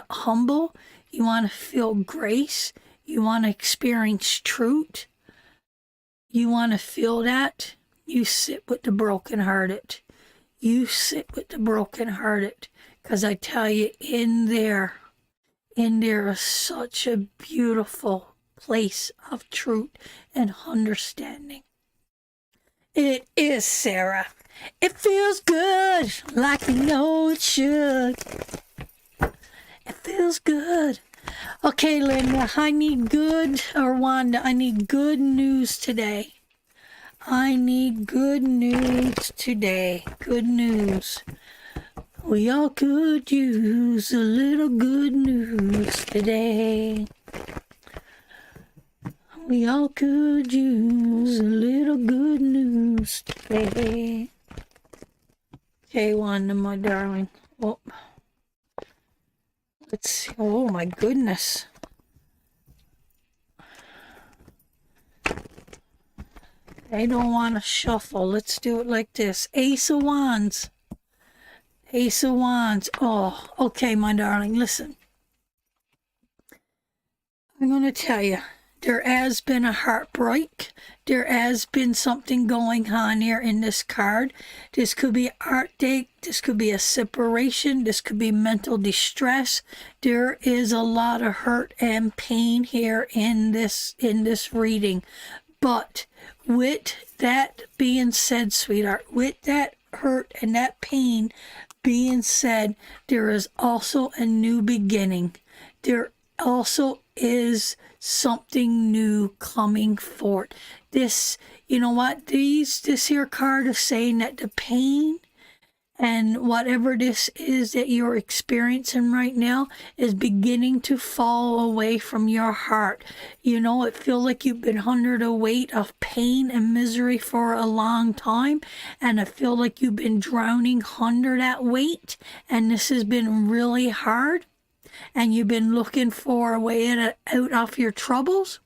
humble, you want to feel grace, you want to experience truth, you want to feel that, You sit with the brokenhearted. You sit with the brokenhearted. Because I tell you, in there is such a beautiful place of truth and understanding. It is, Sarah. It feels good, like we know it should. It feels good. Okay, Linda, I need good, or Wanda, I need good news today. I need good news today. Good news. We all could use a little good news today. We all could use a little good news today. Okay, Wanda, my darling. Oh, let's see. Oh, my goodness. I don't want to shuffle. Let's do it like this. Ace of Wands. Ace of Wands. Oh, okay, my darling. Listen. I'm going to tell you. There has been a heartbreak. There has been something going on here in this card. This could be heartache. This could be a separation. This could be mental distress. There is a lot of hurt and pain here in this reading. But with that being said, sweetheart, with that hurt and that pain being said, there is also a new beginning. There also is something new coming forth. This, you know what, this here card is saying that the pain and whatever this is that you're experiencing right now is beginning to fall away from your heart. You know, it feels like you've been under the weight of pain and misery for a long time, and I feel like you've been drowning under that weight, and this has been really hard, and you've been looking for a way out of your troubles.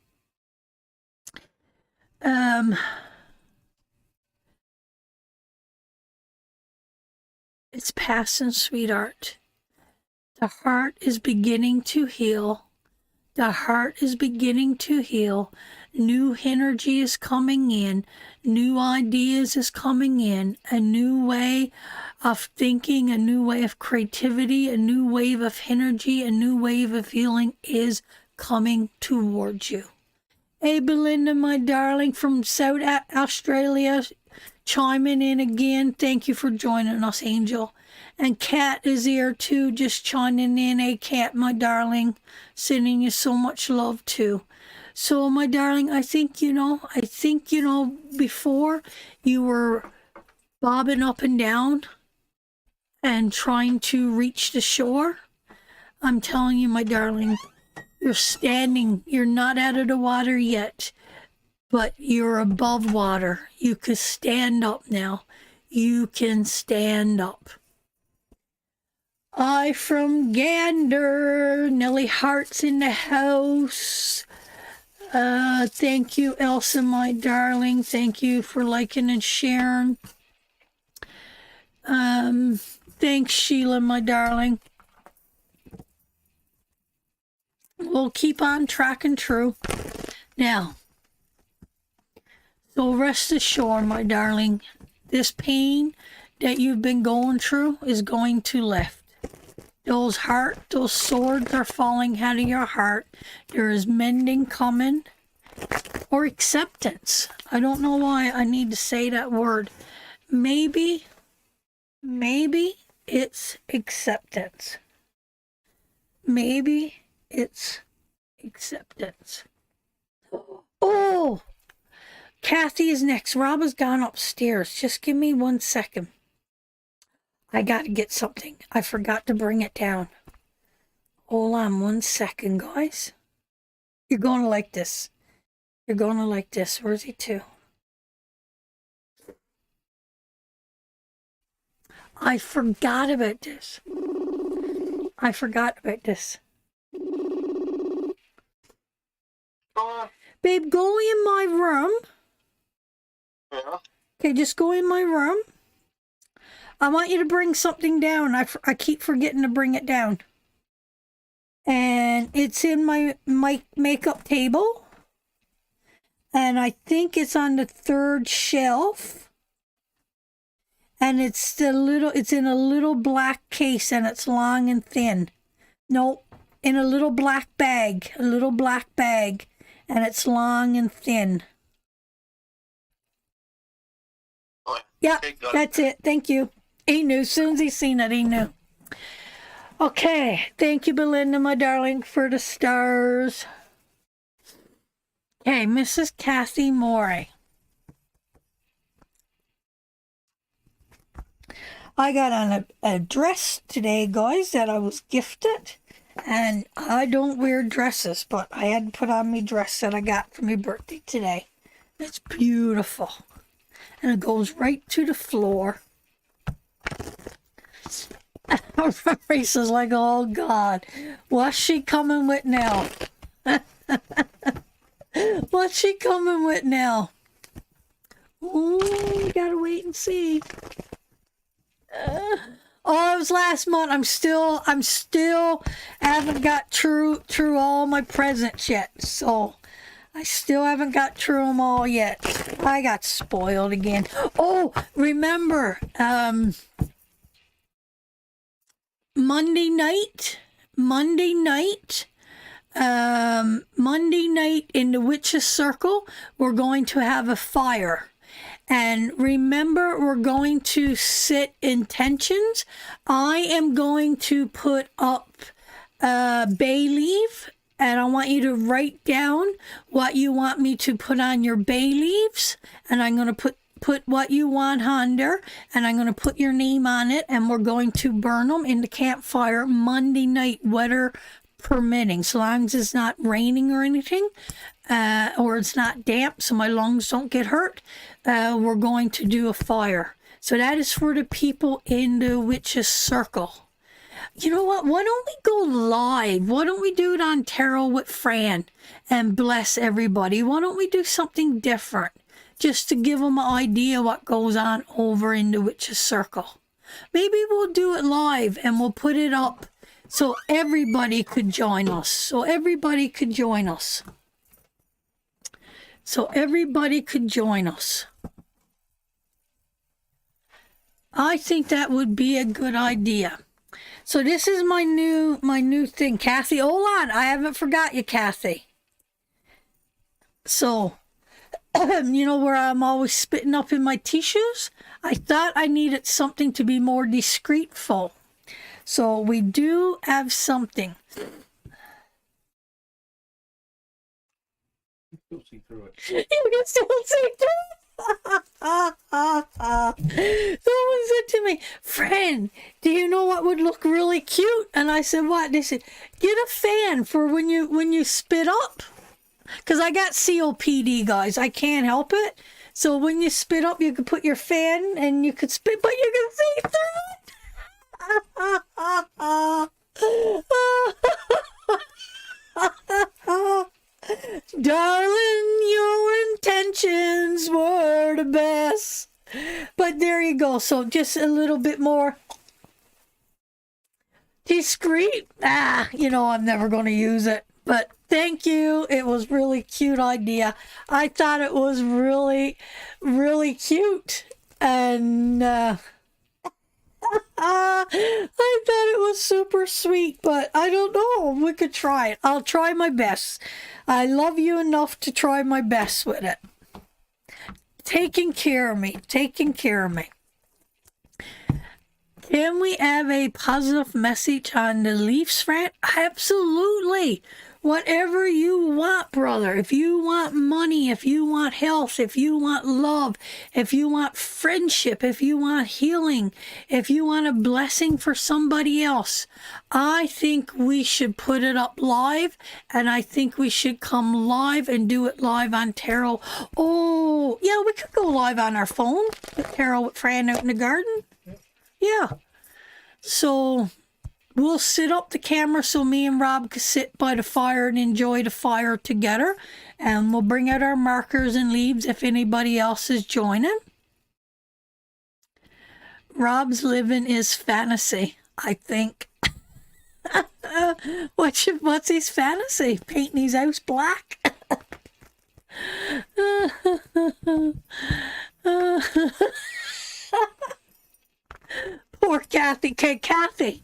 It's passing, sweetheart. The heart is beginning to heal. The heart is beginning to heal. New energy is coming in. New ideas is coming in. A new way of thinking, a new way of creativity, a new wave of energy, a new wave of healing is coming towards you. Hey, Belinda, my darling, from South Australia, chiming in again. Thank you for joining us, Angel. And Kat is here too, just chiming in. Hey, Kat, my darling, sending you so much love too. So, my darling, I think, before you were bobbing up and down and trying to reach the shore. I'm telling you, my darling, you're standing. You're not out of the water yet, but you're above water. You can stand up now. You can stand up. I from Gander. Nellie Hart's in the house. Thank you, Elsa, my darling. Thank you for liking and sharing. Thanks, Sheila, my darling. We'll keep on tracking true. Now, so rest assured, my darling, this pain that you've been going through is going to lift. Those swords are falling out of your heart. There is mending coming, or acceptance. I don't know why I need to say that word. Maybe it's acceptance. Maybe it's acceptance. Oh, Kathy is next. Rob has gone upstairs. Just give me 1 second. I got to get something. I forgot to bring it down. Hold on 1 second, guys. You're going to like this. You're going to like this. Where's he to? I forgot about this. Babe, go in my room. Yeah. Okay, just go in my room. I want you to bring something down. I keep forgetting to bring it down. And it's in my makeup table. And I think it's on the 3rd shelf. and it's in a little black case, and it's long and thin. Nope, in a little black bag, and it's long and thin. Oh, Yeah, okay, got that's it. Thank you. He knew. As soon as he seen it, he knew. Okay, thank you, Belinda, my darling, for the stars. Okay, Mrs. Kathy Morey. I got on a dress today, guys, that I was gifted. And I don't wear dresses, but I had to put on my dress that I got for my birthday today. It's beautiful. And it goes right to the floor. Races like, oh God, what's she coming with now? What's she coming with now? Oh, we gotta wait and see. Oh, it was last month. I'm still haven't got through all my presents yet. So I still haven't got through them all yet. I got spoiled again. Oh, remember, Monday night in the Witch's Circle, we're going to have a fire. And remember, we're going to set intentions. I am going to put up bay leaf, and I want you to write down what you want me to put on your bay leaves. And I'm going to put what you want under, and I'm going to put your name on it, and we're going to burn them in the campfire Monday night, weather permitting, so long as it's not raining or anything, or it's not damp so my lungs don't get hurt. We're going to do a fire. So that is for the people in the Witch's Circle. You know what? Why don't we go live? Why don't we do it on Tarot with Fran and bless everybody? Why don't we do something different? Just to give them an idea what goes on over in the Witch's Circle. Maybe we'll do it live and we'll put it up so everybody could join us. I think that would be a good idea. So this is my new thing. Kathy, hold on. I haven't forgot you, Kathy. So, you know where I'm always spitting up in my tissues? I thought I needed something to be more discreetful. So we do have something. You still see through it. You can still see through it. Someone said to me, Fran, do you know what would look really cute? And I said, what? They said, get a fan for when you spit up. Because I got COPD, guys. I can't help it. So when you spit up, you could put your fan and you could spit, but you can see through it. Darling, your intentions were the best. But there you go. So just a little bit more discreet. I'm never going to use it. But thank you. It was really cute idea. I thought it was really, really cute. And I thought it was super sweet, but I don't know. We could try it. I'll try my best. I love you enough to try my best with it. Taking care of me. Can we have a positive message on the Leafs, Fran? Absolutely. Whatever you want, brother. If you want money, if you want health, if you want love, if you want friendship, if you want healing, if you want a blessing for somebody else, I think we should put it up live, and I think we should come live and do it live on Tarot. Oh, yeah, we could go live on our phone with Tarot with Fran out in the garden. Yeah. So we'll sit up the camera so me and Rob can sit by the fire and enjoy the fire together. And we'll bring out our markers and leaves if anybody else is joining. Rob's living is fantasy, I think. What's his fantasy? Painting his house black? Kathy. Okay, Kathy.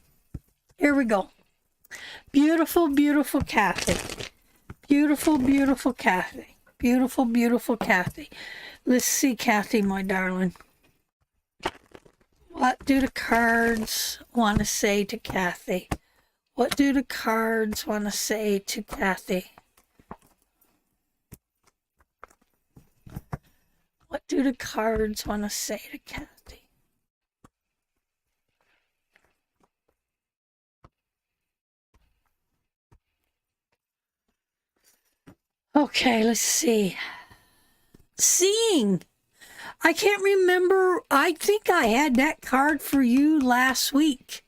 Here we go. Beautiful, beautiful Kathy. Beautiful, beautiful Kathy. Beautiful, beautiful Kathy. Let's see, Kathy, my darling. What do the cards want to say to Kathy? What do the cards want to say to Kathy? What do the cards want to say to Kathy? Okay, let's see. Seeing. I can't remember. I think I had that card for you last week.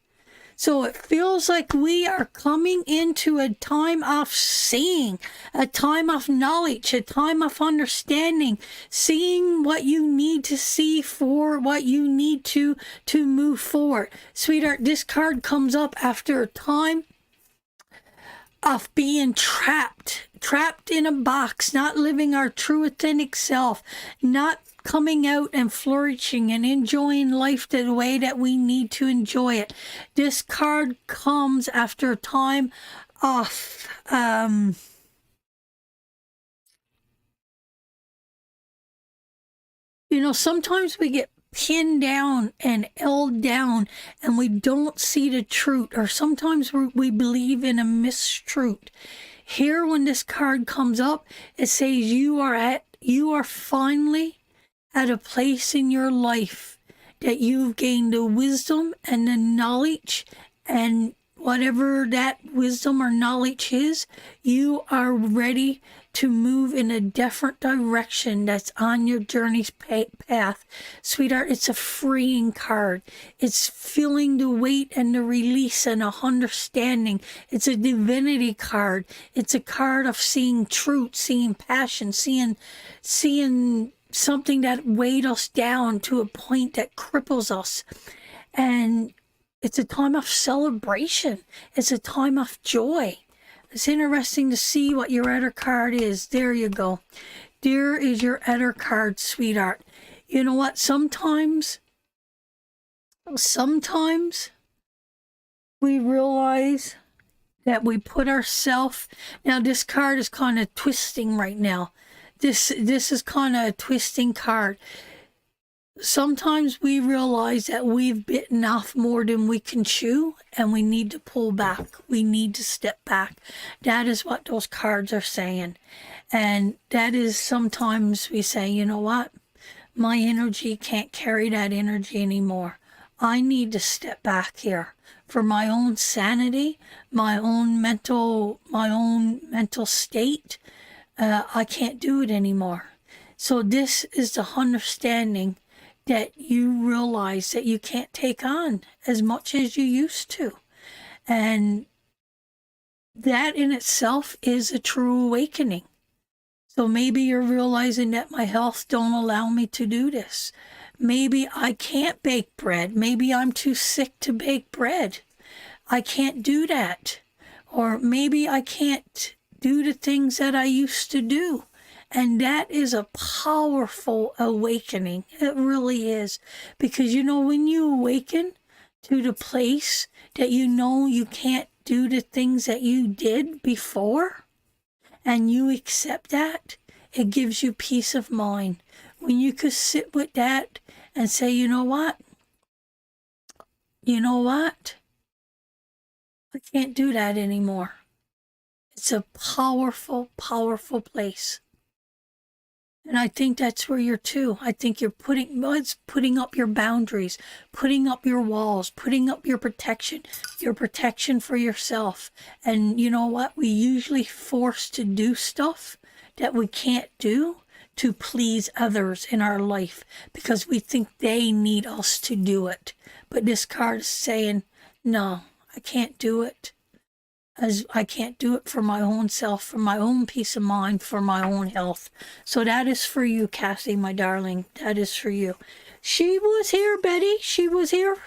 So it feels like we are coming into a time of seeing, a time of knowledge, a time of understanding, seeing what you need to see for what you need to move forward. Sweetheart, this card comes up after a time of being trapped in a box, not living our true authentic self, not coming out and flourishing and enjoying life the way that we need to enjoy it. This card comes after a time of sometimes we get pinned down and held down and we don't see the truth, or sometimes we believe in a mistruth. Here, when this card comes up, it says you are finally at a place in your life that you've gained the wisdom and the knowledge, and whatever that wisdom or knowledge is, you are ready to move in a different direction that's on your journey's path. Sweetheart, it's a freeing card. It's feeling the weight and the release and a understanding. It's a divinity card. It's a card of seeing truth, seeing passion, seeing something that weighed us down to a point that cripples us. And it's a time of celebration. It's a time of joy. It's interesting to see what your other card is. There you go. There is your other card, sweetheart. You know what? Sometimes we realize that we put ourselves... Now, this card is kind of twisting right now. This is kind of a twisting card. Sometimes we realize that we've bitten off more than we can chew, and we need to pull back. We need to step back. That is what those cards are saying. And that is sometimes we say, you know what? My energy can't carry that energy anymore. I need to step back here for my own sanity, my own mental state. I can't do it anymore. So this is the understanding that you realize that you can't take on as much as you used to. And that in itself is a true awakening. So maybe you're realizing that my health don't allow me to do this. Maybe I can't bake bread. Maybe I'm too sick to bake bread. I can't do that. Or maybe I can't do the things that I used to do. And that is a powerful awakening. It really is. Because, when you awaken to the place that you can't do the things that you did before, and you accept that, it gives you peace of mind. When you could sit with that and say, you know what? I can't do that anymore. It's a powerful, powerful place. And I think that's where you're too. I think you're putting up your boundaries, putting up your walls, putting up your protection for yourself. And you know what? We usually forced to do stuff that we can't do to please others in our life because we think they need us to do it. But this card is saying, no, I can't do it. As I can't do it for my own self, for my own peace of mind, for my own health. So that is for you, Cassie, my darling. That is for you. She was here, Betty. She was here.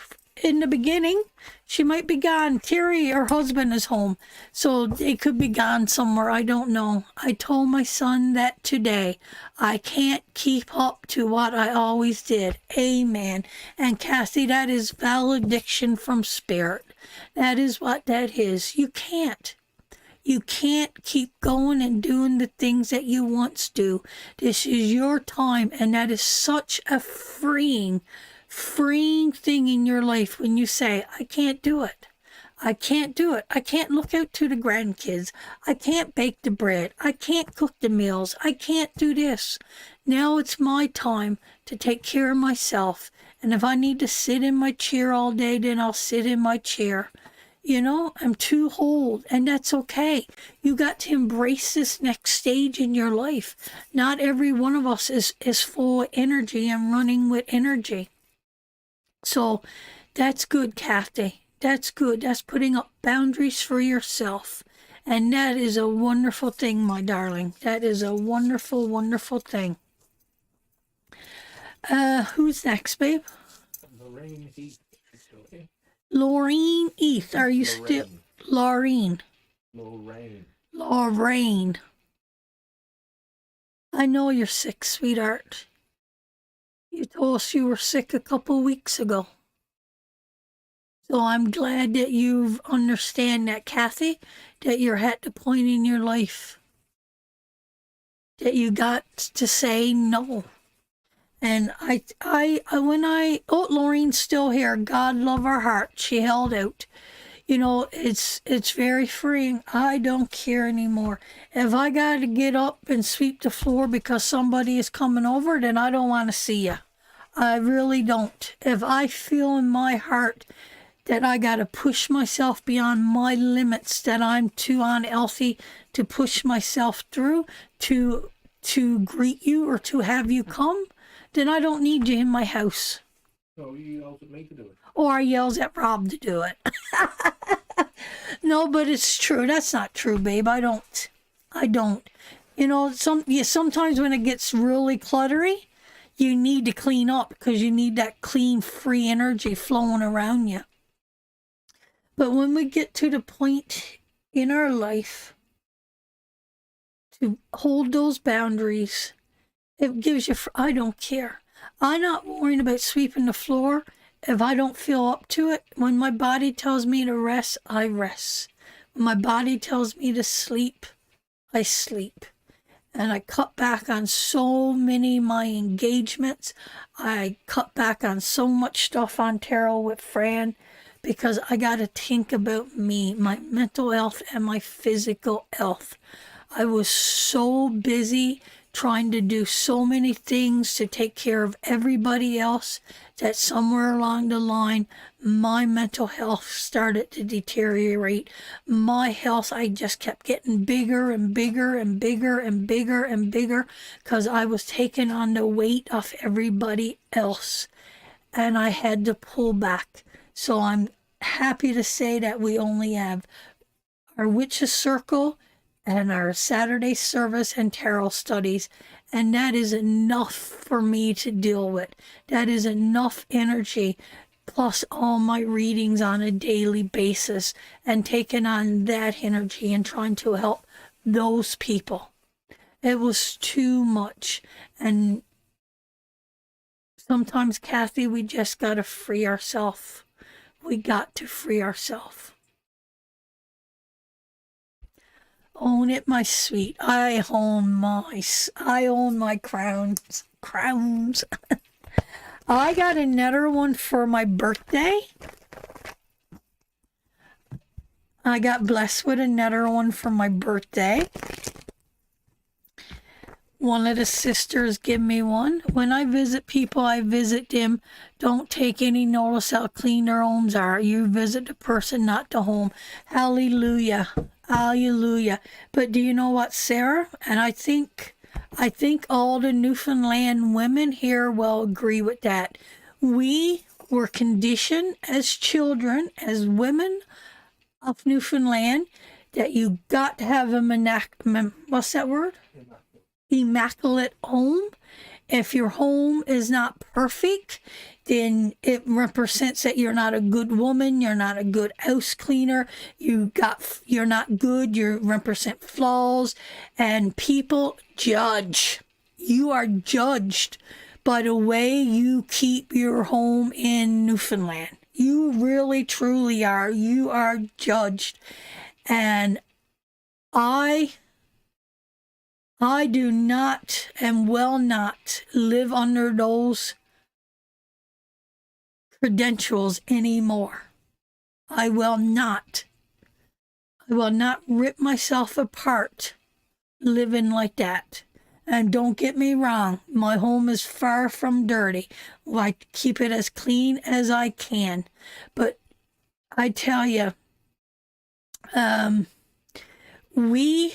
in the beginning. She might be gone. Terry, her husband, is home, so they could be gone somewhere. I don't know. I told my son that today. I can't keep up to what I always did. Amen. And Cassie, that is valediction from Spirit. That is what that is. You can't. You can't keep going and doing the things that you once do. This is your time, and that is such a freeing thing in your life when you say, I can't do it. I can't do it. I can't look out to the grandkids. I can't bake the bread. I can't cook the meals. I can't do this. Now it's my time to take care of myself. And if I need to sit in my chair all day, then I'll sit in my chair. You know, I'm too old, and that's okay. You got to embrace this next stage in your life. Not every one of us is full of energy and running with energy. So that's good, Kathy. That's good. That's putting up boundaries for yourself. And that is a wonderful thing, my darling. That is a wonderful, wonderful thing. Who's next, babe? Lorraine Heath. Lorraine Heath. Are you still... Lorraine. Lorraine. I know you're sick, sweetheart. You told us you were sick a couple weeks ago. So I'm glad that you understand that, Kathy, that you're at the point in your life that you got to say no. And Lorraine's still here. God love her heart. She held out. You know, it's very freeing. I don't care anymore. If I got to get up and sweep the floor because somebody is coming over, then I don't want to see you. I really don't. If I feel in my heart that I got to push myself beyond my limits, that I'm too unhealthy to push myself through to greet you or to have you come, then I don't need you in my house. So you yells at me to do it. Or I yells at Rob to do it. No, but it's true. That's not true, babe. I don't. You know, sometimes when it gets really cluttery, you need to clean up because you need that clean, free energy flowing around you. But when we get to the point in our life to hold those boundaries, it gives you, I don't care. I'm not worrying about sweeping the floor if I don't feel up to it. When my body tells me to rest, I rest. When my body tells me to sleep, I sleep. And I cut back on so many of my engagements. I cut back on so much stuff on tarot with Fran because I got to think about me, my mental health and my physical health. I was so busy trying to do so many things to take care of everybody else that somewhere along the line, my mental health started to deteriorate. My health, I just kept getting bigger and bigger and bigger and bigger and bigger because I was taking on the weight of everybody else. And I had to pull back. So I'm happy to say that we only have our Witches Circle and our Saturday service and tarot studies, and that is enough for me to deal with. That is enough energy, plus all my readings on a daily basis, and taking on that energy and trying to help those people. It was too much, and sometimes, Kathy, we just got to free ourselves. We got to free ourselves. Own it, my sweet. I own my crowns. I got another one for my birthday. I got blessed with another one for my birthday. One of the sisters give me one. When I visit people, I visit them. Don't take any notice how clean their homes are. You visit the person, not the home. Hallelujah. Hallelujah. But do you know what, Sarah? And I think all the Newfoundland women here will agree with that. We were conditioned as children, as women of Newfoundland, that you got to have a what's that word? Immaculate home. if your home is not perfect, then it represents that you're not a good woman, you're not a good house cleaner, you're not good, you represent flaws, and people judge. You are judged by the way you keep your home in Newfoundland. You really truly are. You are judged. And I do not and will not live under those credentials anymore. I will not. I will not rip myself apart living like that. And don't get me wrong, my home is far from dirty. I keep it as clean as I can. But I tell you, we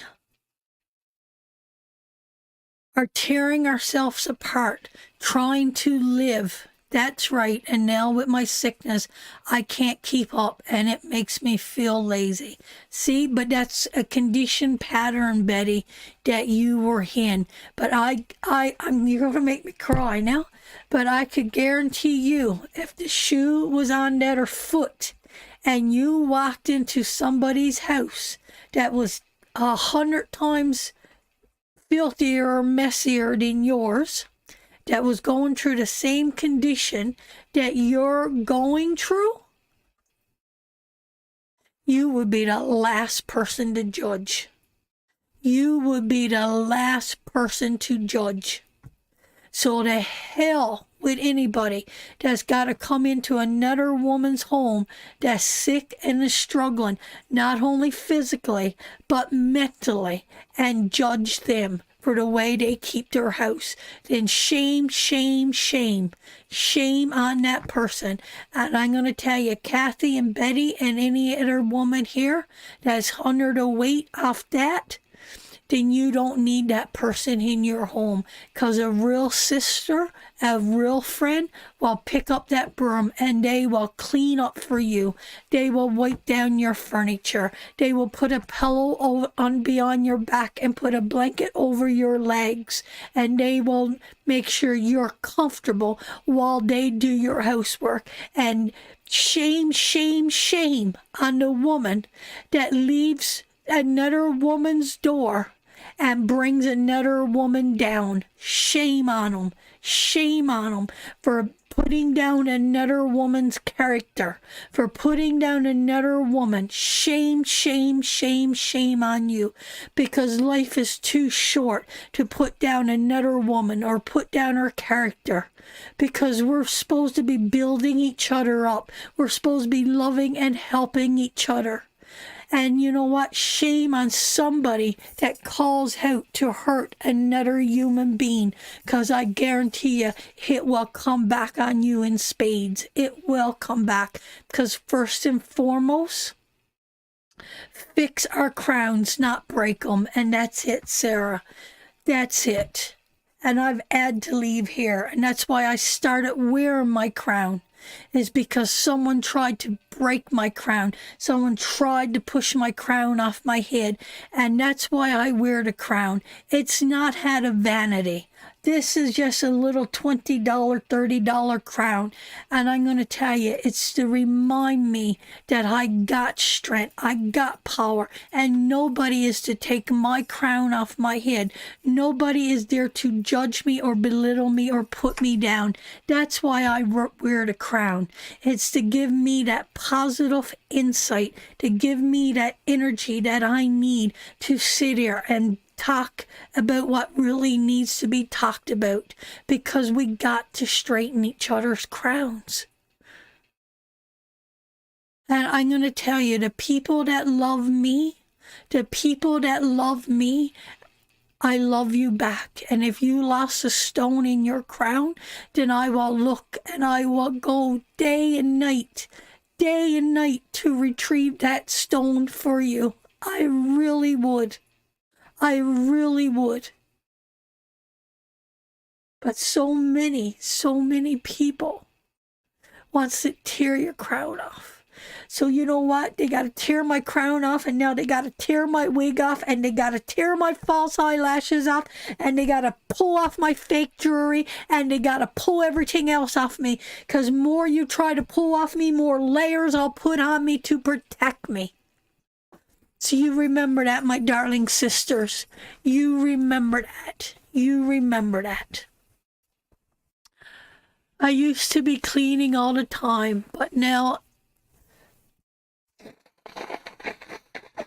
are tearing ourselves apart, trying to live. That's right. And now with my sickness, I can't keep up and it makes me feel lazy. See, but that's a conditioned pattern, Betty, that you were in. But you're going to make me cry now, but I could guarantee you if the shoe was on that or foot and you walked into somebody's house that was 100 times filthier or messier than yours, that was going through the same condition that you're going through, you would be the last person to judge. You would be the last person to judge. So to hell with anybody that's got to come into another woman's home that's sick and is struggling, not only physically, but mentally, and judge them for the way they keep their house. Then shame, shame, shame. Shame on that person. And I'm going to tell you, Kathy and Betty and any other woman here that's under the weight of that, then you don't need that person in your home. Because a real sister, a real friend will pick up that broom and they will clean up for you. They will wipe down your furniture. They will put a pillow beyond your back and put a blanket over your legs. And they will make sure you're comfortable while they do your housework. And shame, shame, shame on the woman that leaves another woman's door and brings another woman down. Shame on them. Shame on them for putting down another woman's character, for putting down another woman. Shame, shame, shame, shame on you. Because life is too short to put down another woman or put down her character. Because we're supposed to be building each other up. We're supposed to be loving and helping each other. And you know what? Shame on somebody that calls out to hurt another human being. Because I guarantee you, it will come back on you in spades. It will come back. Because first and foremost, fix our crowns, not break them. And that's it, Sarah. That's it. And I've had to leave here. And that's why I started wearing my crown. Is because someone tried to break my crown. Someone tried to push my crown off my head. And that's why I wear the crown. It's not out of vanity. This is just a little $20, $30 crown. And I'm going to tell you, it's to remind me that I got strength, I got power, and nobody is to take my crown off my head. Nobody is there to judge me or belittle me or put me down. That's why I wear the crown. It's to give me that positive insight, to give me that energy that I need to sit here and talk about what really needs to be talked about, because we got to straighten each other's crowns. And I'm going to tell you, the people that love me, I love you back. And if you lost a stone in your crown, then I will look and I will go day and night to retrieve that stone for you. I really would. I really would. But so many people wants to tear your crown off. So you know what? They got to tear my crown off, and now they got to tear my wig off, and they got to tear my false eyelashes off, and they got to pull off my fake jewelry, and they got to pull everything else off me. Because more you try to pull off me, more layers I'll put on me to protect me. So you remember that, my darling sisters. You remember that. You remember that. I used to be cleaning all the time, but now...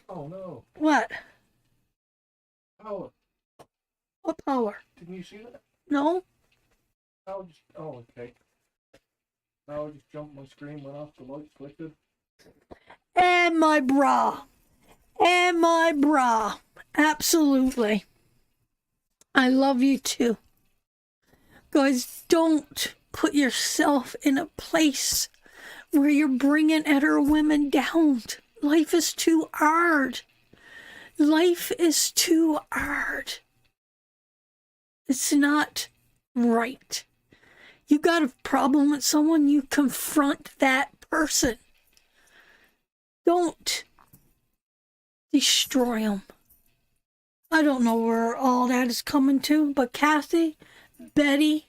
Oh no. What? Power. What power? Didn't you see that? No? Power just. Oh, okay. Power just jumped, my screen went off, the light flickered. And my bra. And my bra. Absolutely. I love you too. Guys, don't put yourself in a place where you're bringing other women down. Life is too hard. Life is too hard. It's not right. You got a problem with someone, you confront that person. Don't destroy them. I don't know where all that is coming to, but Kathy, Betty,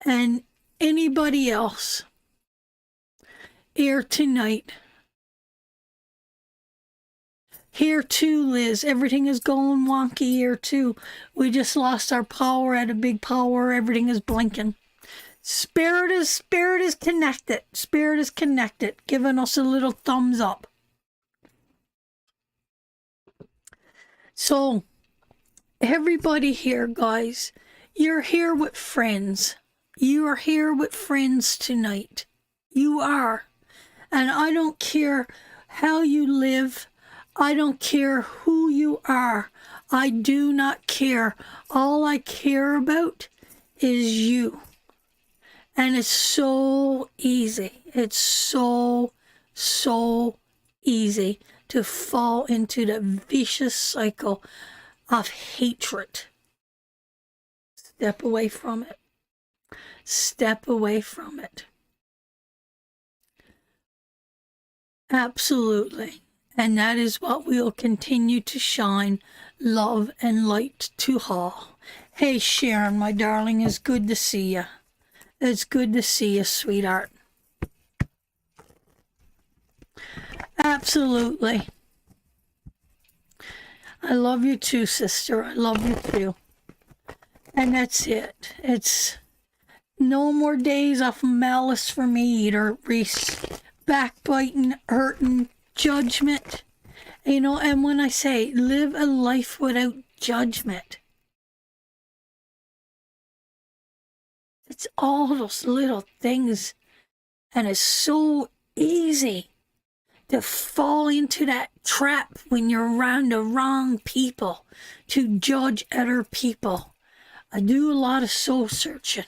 and anybody else here tonight. Here too, Liz. Everything is going wonky here too. We just lost our power at a big power. Everything is blinking. Spirit is connected. Spirit is connected, giving us a little thumbs up. So, everybody here, guys, you're here with friends. You are here with friends tonight. You are. And I don't care how you live. I don't care who you are. I do not care. All I care about is you. And it's so easy. It's so easy to fall into the vicious cycle of hatred. Step away from it. Step away from it. Absolutely. And that is what we'll continue to shine love and light to all. Hey, Sharon, my darling, it's good to see you. It's good to see you, sweetheart. Absolutely. I love you too, sister. I love you too. And that's it. It's no more days of malice for me either, Reese. Backbiting, hurting, judgment. You know, and when I say live a life without judgment, it's all those little things. And it's so easy to fall into that trap when you're around the wrong people, to judge other people. I do a lot of soul searching.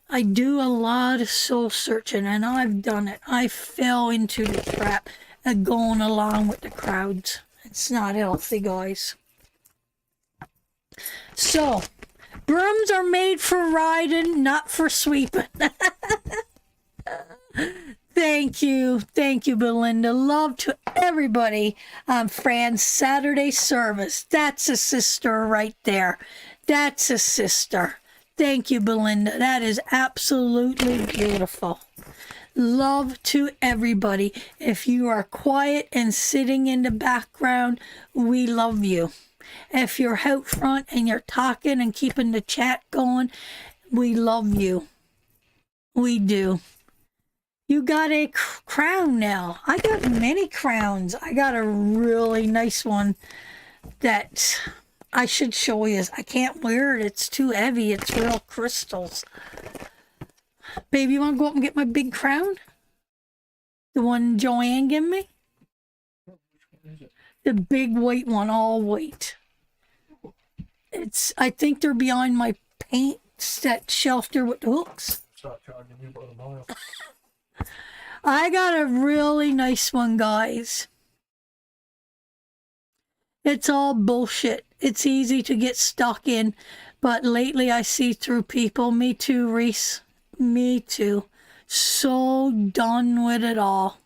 I do a lot of soul searching, and I've done it. I fell into the trap of going along with the crowds. It's not healthy, guys. So, brooms are made for riding, not for sweeping. Thank you, Belinda. Love to everybody on Fran's Saturday service. That's a sister right there. That's a sister. Thank you, Belinda. That is absolutely beautiful. Love to everybody. If you are quiet and sitting in the background, we love you. If you're out front and you're talking and keeping the chat going, we love you. We do. You got a crown now. I got many crowns. I got a really nice one that I should show you. I can't wear it. It's too heavy. It's real crystals. Baby, you want to go up and get my big crown? The one Joanne gave me? Which one is it? The big white one, all white. I think they're behind my paints that shelf there with the hooks. Start charging you by the mile. I got a really nice one, guys. It's all bullshit. It's easy to get stuck in, but lately I see through people. Me too, Reese. Me too. So done with it all.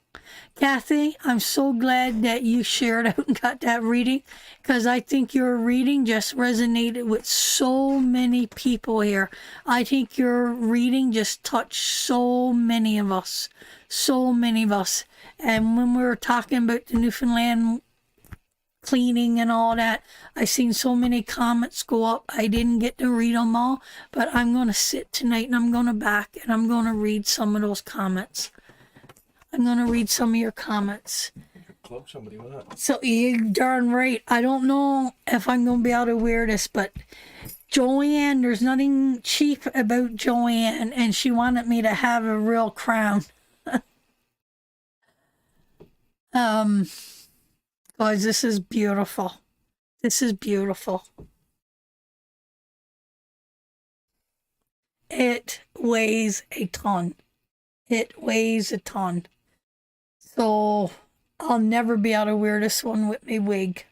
Kathy, I'm so glad that you shared out and got that reading, because I think your reading just resonated with so many people here. I think your reading just touched so many of us. So many of us. And when we were talking about the Newfoundland cleaning and all that, I seen so many comments go up. I didn't get to read them all, but I'm going to sit tonight and I'm going to back and I'm going to read some of those comments. I'm going to read some of your comments. Club somebody with that. So you're darn right. I don't know if I'm going to be able to wear this, but Joanne, there's nothing cheap about Joanne, and she wanted me to have a real crown. Guys, this is beautiful. This is beautiful. It weighs a ton. It weighs a ton. So I'll never be able to wear this one with my wig.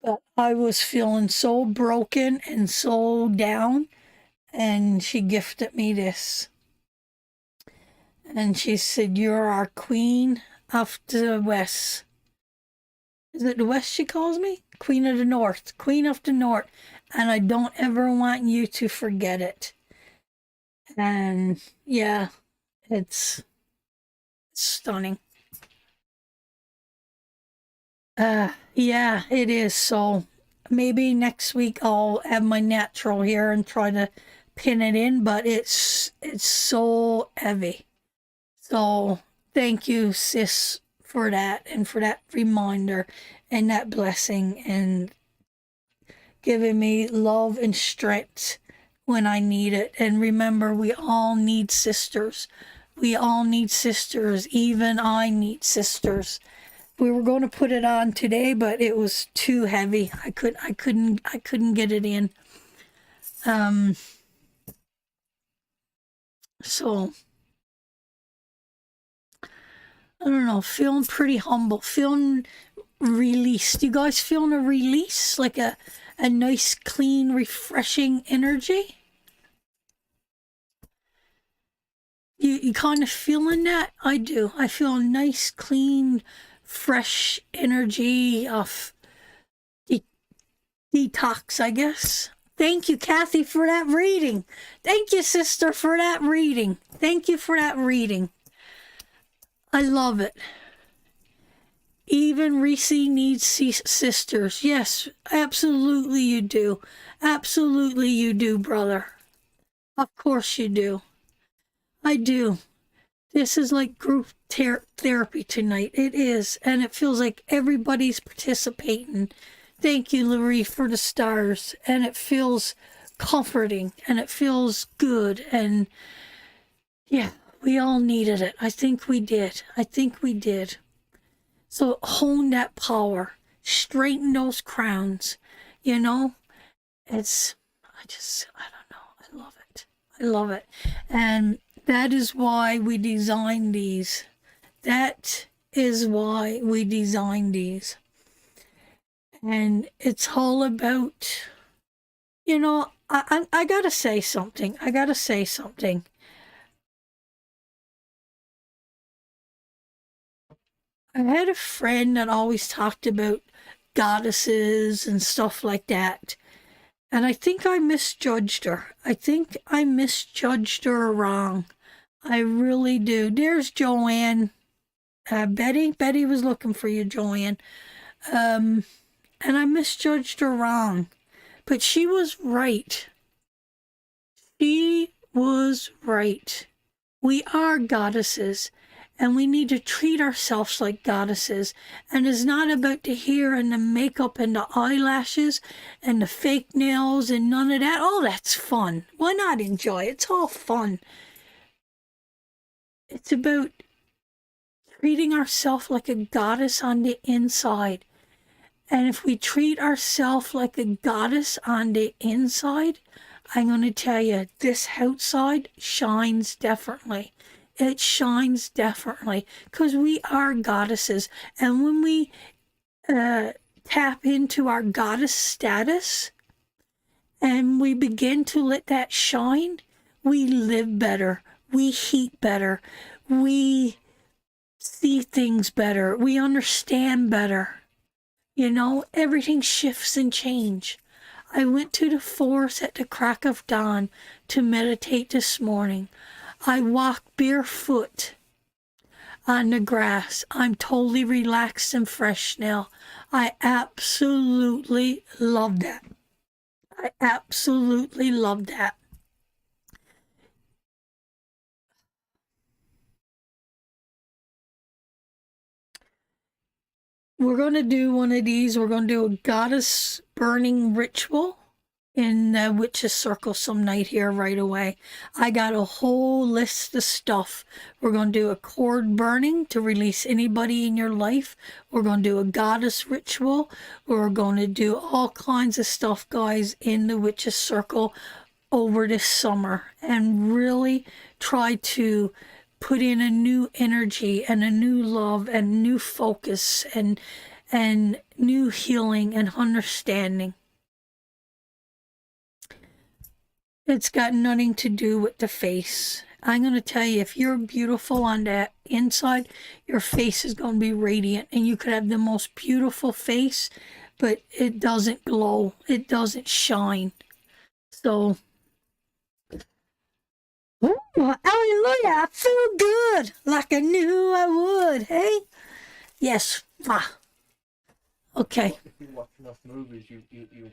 But I was feeling so broken and so down, and she gifted me this. And she said, "You're our queen of the West." Is it the West she calls me? Queen of the North. Queen of the North. And I don't ever want you to forget it. And yeah, it's stunning. Yeah, it is. So maybe next week I'll have my natural here and try to pin it in, but it's so heavy. So thank you, sis, for that and for that reminder and that blessing and giving me love and strength when I need it. And remember, we all need sisters. We all need sisters. Even I need sisters. We were going to put it on today, but it was too heavy. I couldn't get it in. So I don't know, feeling pretty humble, feeling released. You guys feeling a release? Like a nice, clean, refreshing energy? You kind of feeling that? I do. I feel a nice, clean, fresh energy of detox, I guess. Thank you, Kathy, for that reading. Thank you, sister, for that reading. Thank you for that reading. I love it. Even Reese needs sisters. Yes, absolutely you do. Absolutely you do, brother. Of course you do. I do. This is like group therapy tonight. It is. And it feels like everybody's participating. Thank you, Larry, for the stars. And it feels comforting. And it feels good. And yeah, we all needed it. I think we did. I think we did. So hone that power. Straighten those crowns. You know? I don't know. I love it. I love it. And that is why we designed these. That is why we designed these. And it's all about, you know, I gotta say something. I gotta say something. I had a friend that always talked about goddesses and stuff like that. And I think I misjudged her. I think I misjudged her wrong. I really do. There's Joanne. Betty was looking for you, Joanne. And I misjudged her wrong. But she was right. She was right. We are goddesses. And we need to treat ourselves like goddesses. And it's not about the hair and the makeup and the eyelashes and the fake nails and none of that. Oh, that's fun. Why not enjoy it? It's all fun. It's about treating ourselves like a goddess on the inside. And if we treat ourselves like a goddess on the inside, I'm going to tell you, this outside shines differently. It shines differently because we are goddesses. And when we tap into our goddess status and we begin to let that shine, we live better. We heat better. We see things better. We understand better. You know, everything shifts and change. I went to the forest at the crack of dawn to meditate this morning. I walked barefoot on the grass. I'm totally relaxed and fresh now. I absolutely love that. I absolutely love that. We're going to do one of these. We're going to do a goddess burning ritual in the witch's circle some night here right away. I got a whole list of stuff. We're going to do a cord burning to release anybody in your life. We're going to do a goddess ritual. We're going to do all kinds of stuff, guys, in the witch's circle over this summer, and really try to put in a new energy and a new love and new focus and new healing and understanding. It's got nothing to do with the face. I'm going to tell you, if you're beautiful on the inside, your face is going to be radiant, and you could have the most beautiful face, but it doesn't glow. It doesn't shine. So, oh, hallelujah, I feel good, like I knew I would, hey? Yes. Okay. If you watch enough movies, you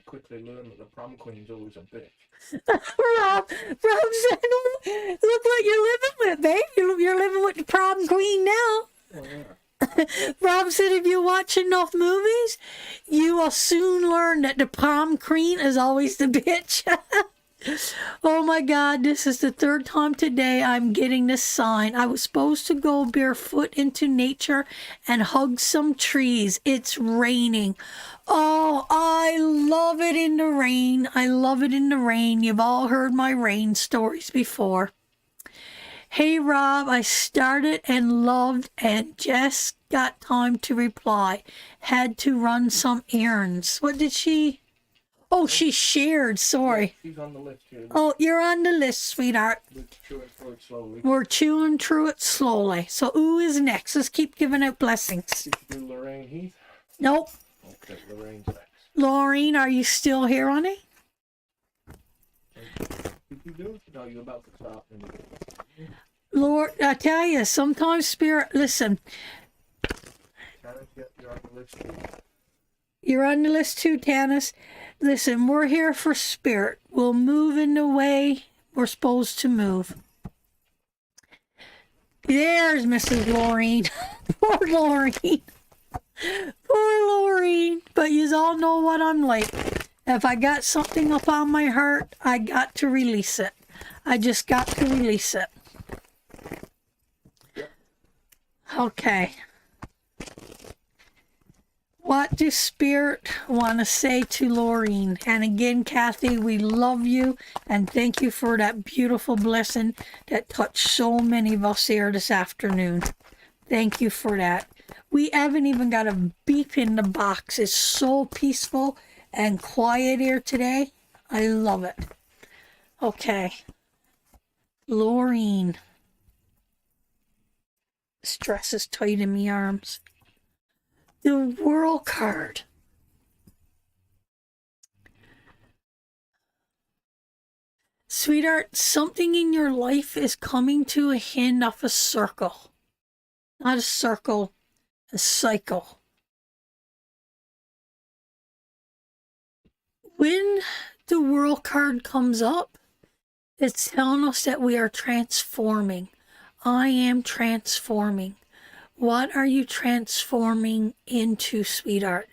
quickly learn that the prom queen's always a bitch. Rob said, look what you're living with, babe. You're living with the prom queen now. Oh, yeah. Rob said if you watch enough movies, you will soon learn that the prom queen is always the bitch. Oh my God, this is the third time today I'm getting this sign. I was supposed to go barefoot into nature and hug some trees. It's raining. Oh, I love it in the rain. I love it in the rain. You've all heard my rain stories before. Hey Rob, I started and loved and just got time to reply. Had to run some errands. What did she... Oh, she shared, sorry. She's on the list here. Oh, you're on the list, sweetheart. We're chewing through it slowly. We're chewing through it slowly. So who is next? Let's keep giving out blessings. Did you do Lorraine Heath? Nope. Okay, Lorraine's next. Laureen, are you still here, honey? Did you do it? No, you're about to stop. Lord, I tell you, sometimes spirit, listen, You're on the list too. you're on the list too, Tanis. Listen, we're here for spirit. We'll move in the way we're supposed to move. There's Mrs. Laureen. Poor Laureen. Poor Laureen. But you all know what I'm like. If I got something up on my heart, I got to release it. I just got to release it. Okay. What does Spirit want to say to Laureen? And again, Kathy, we love you and thank you for that beautiful blessing that touched so many of us here this afternoon. Thank you for that. We haven't even got a beep in the box. It's so peaceful and quiet here today. I love it. Okay. Laureen. Stress is tight in my arms. The World card. Sweetheart, something in your life is coming to a end of a circle. Not a circle, a cycle. When the World card comes up, it's telling us that we are transforming. I am transforming. What are you transforming into, sweetheart?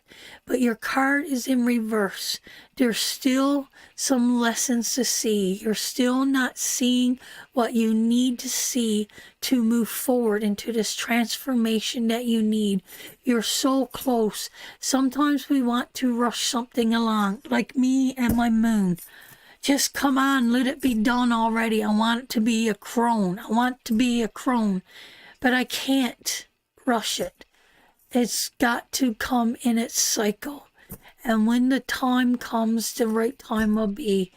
But your card is in reverse. There's still some lessons to see. You're still not seeing what you need to see to move forward into this transformation that you need. You're so close. Sometimes we want to rush something along, like me and my moon. Just come on, let it be done already. I want it to be a crone. I want it to be a crone. But I can't rush it. It's got to come in its cycle. And when the time comes, the right time will be.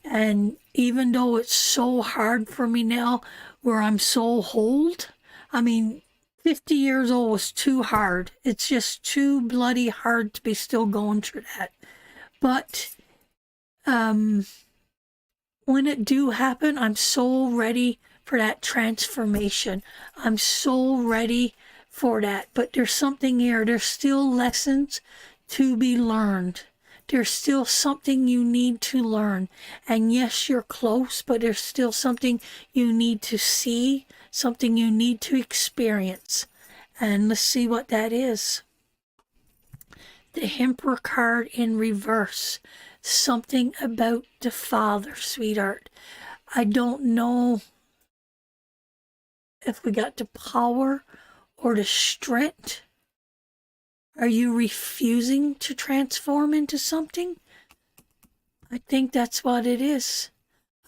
And even though it's so hard for me now, where I'm so hold, I mean, 50 years old was too hard. It's just too bloody hard to be still going through that. But when it do happen, I'm so ready for that transformation. I'm so ready for that. But there's something here. There's still lessons to be learned. There's still something you need to learn. And yes, you're close, but there's still something you need to see, something you need to experience. And let's see what that is. The Emperor card in reverse. Something about the Father, sweetheart. I don't know if we got the power or the strength. Are you refusing to transform into something? I think that's what it is.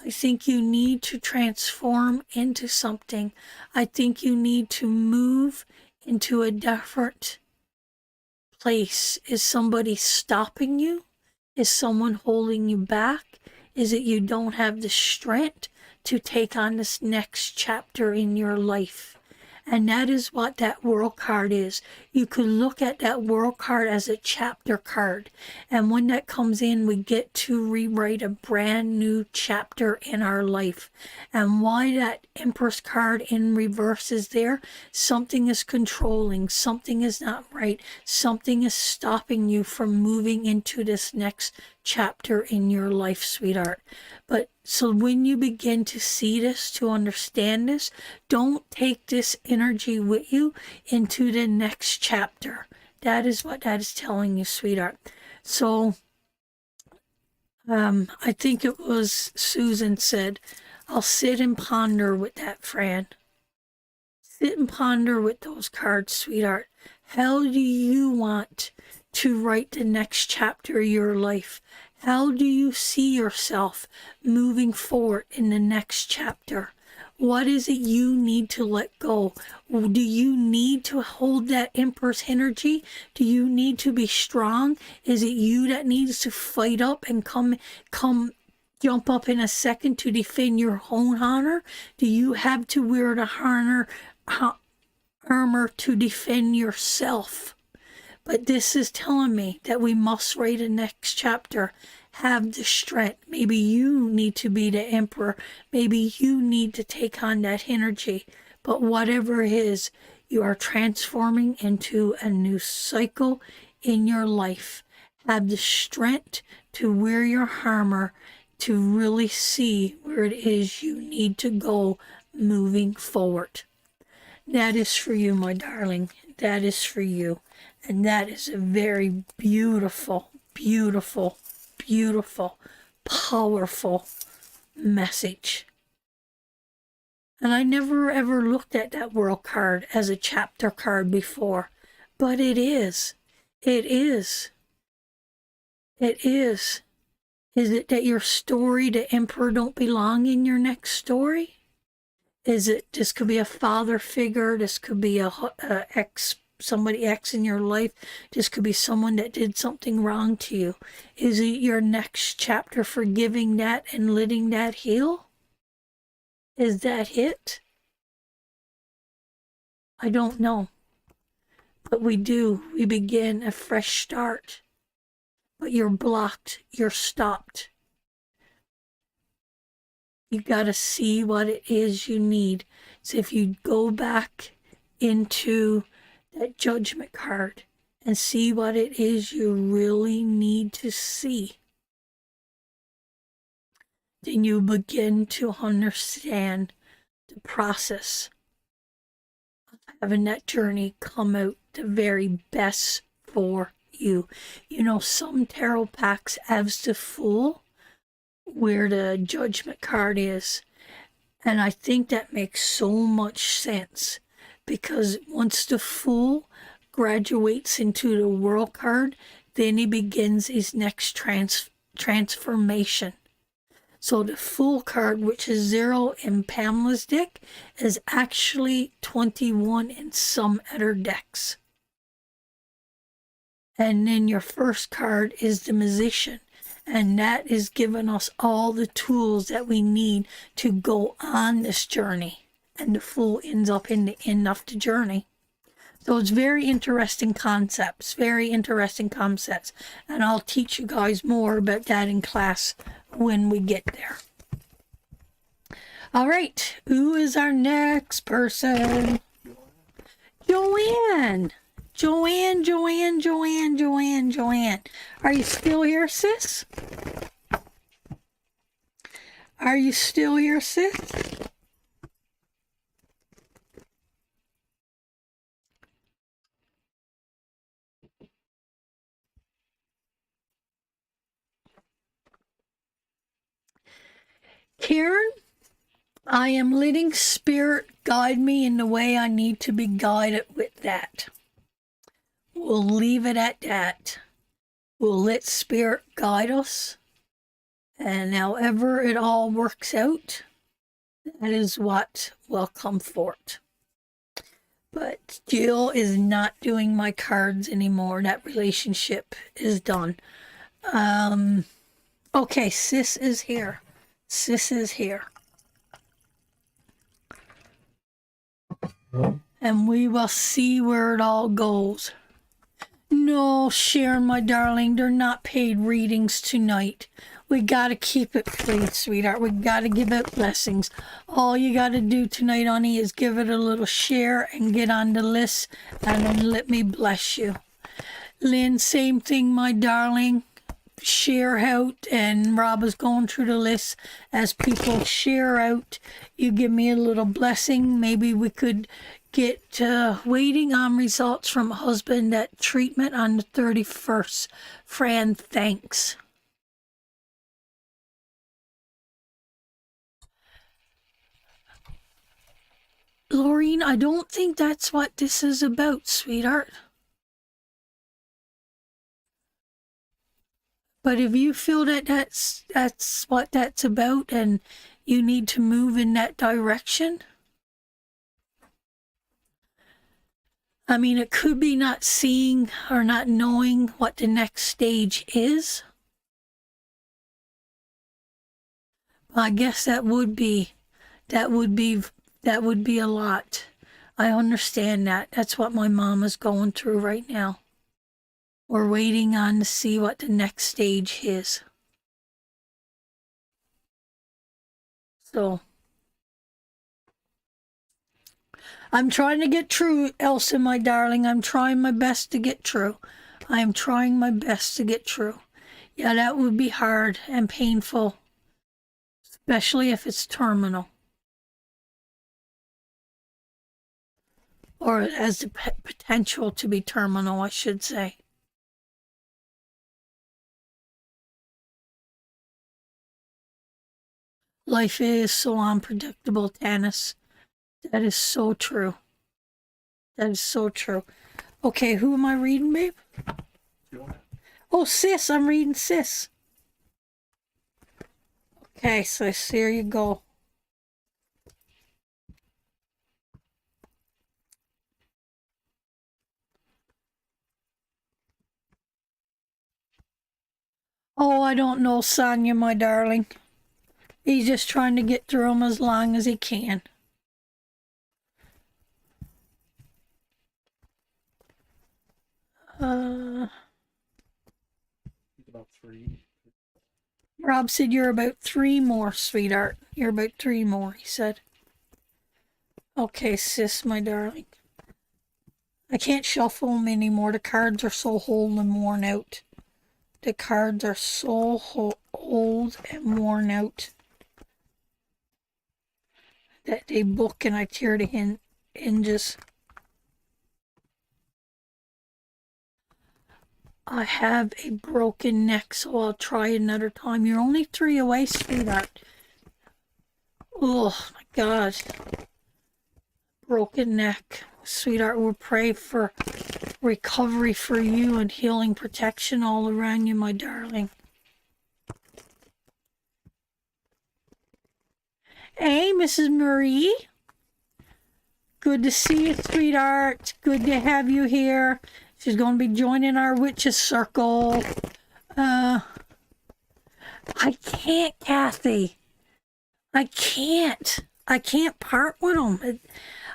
I think you need to transform into something. I think you need to move into a different place. Is somebody stopping you? Is someone holding you back? Is it you don't have the strength to take on this next chapter in your life? And that is what that World card is. You could look at that World card as a chapter card. And when that comes in, we get to rewrite a brand new chapter in our life. And why that Empress card in reverse is there? Something is controlling. Something is not right. Something is stopping you from moving into this next chapter in your life, sweetheart. But so when you begin to see this, to understand this, don't take this energy with you into the next chapter. That is what that is telling you, sweetheart. So I think it was Susan said, I'll sit and ponder with that, Fran. Sit and ponder with those cards, sweetheart. How do you want to write the next chapter of your life? How do you see yourself moving forward in the next chapter? What is it you need to let go? Do you need to hold that Empress energy? Do you need to be strong? Is it you that needs to fight up and come jump up in a second to defend your own honor? Do you have to wear the armor to defend yourself? But this is telling me that we must write a next chapter. Have the strength. Maybe you need to be the emperor. Maybe you need to take on that energy. But whatever it is, you are transforming into a new cycle in your life. Have the strength to wear your armor to really see where it is you need to go moving forward. That is for you, my darling. That is for you. And that is a very beautiful, beautiful, beautiful, powerful message. And I never ever looked at that World card as a chapter card before. But it is. It is. It is. Is it that your story, the Emperor, don't belong in your next story? Is it, this could be a father figure, this could be somebody X in your life, this could be someone that did something wrong to you. Is it your next chapter forgiving that and letting that heal? Is that it? I don't know. But we begin a fresh start. But you're blocked, you're stopped. You got to see what it is you need. So if you go back into that Judgment card and see what it is you really need to see, then you begin to understand the process of having that journey come out the very best for you. You know, some tarot packs have the Fool, where the Judgment card is. And I think that makes so much sense, because once the Fool graduates into the World card, then he begins his next transformation. So the Fool card, which is 0 in Pamela's deck, is actually 21 in some other decks. And then your first card is the Magician. And that is giving us all the tools that we need to go on this journey. And the Fool ends up in the end of the journey. So it's very interesting concepts, and I'll teach you guys more about that in class when we get there. All right, who is our next person? Joanne. Joanne. Are you still here, sis? Are you still here, sis? Karen, I am letting Spirit guide me in the way I need to be guided with that. We'll leave it at that. We'll let Spirit guide us. And however it all works out, that is what will come forth. But Jill is not doing my cards anymore. That relationship is done. Okay, Sis is here. And we will see where it all goes. No, Sharon, my darling, they're not paid readings tonight. We gotta keep it free, sweetheart. We gotta give out blessings. All you gotta do tonight, honey, is give it a little share and get on the list, and then let me bless you. Lynn, same thing, my darling. Share out, and Rob is going through the list. As people share out, you give me a little blessing. Maybe we could get waiting on results from husband at treatment on the 31st. Fran, thanks. Laureen, I don't think that's what this is about, sweetheart. But if you feel that that's what that's about and you need to move in that direction, I mean, it could be not seeing or not knowing what the next stage is. I guess that would be a lot. I understand that. That's what my mom is going through right now. We're waiting on to see what the next stage is. So I'm trying to get through, Elsa, my darling. I'm trying my best to get through. I am trying my best to get through. Yeah, that would be hard and painful, especially if it's terminal. Or has the potential to be terminal, I should say. Life is so unpredictable, Tanis. That is so true. That is so true. Okay, who am I reading, babe? Oh, Sis. I'm reading Sis. Okay, so here you go. Oh, I don't know, Sonia, my darling. He's just trying to get through them as long as he can. About 3. Rob said you're about 3 more, sweetheart. You're about 3 more, he said. Okay, Sis, my darling. I can't shuffle them anymore. The cards are so old and worn out. The cards are so old and worn out that they book and I tear the hinges. I have a broken neck, so I'll try another time. You're only 3 away, sweetheart. Oh, my God. Broken neck. Sweetheart, we'll pray for recovery for you and healing protection all around you, my darling. Hey, Mrs. Marie. Good to see you, sweetheart. Good to have you here. She's going to be joining our witches circle. I can't, Kathy. I can't part with them.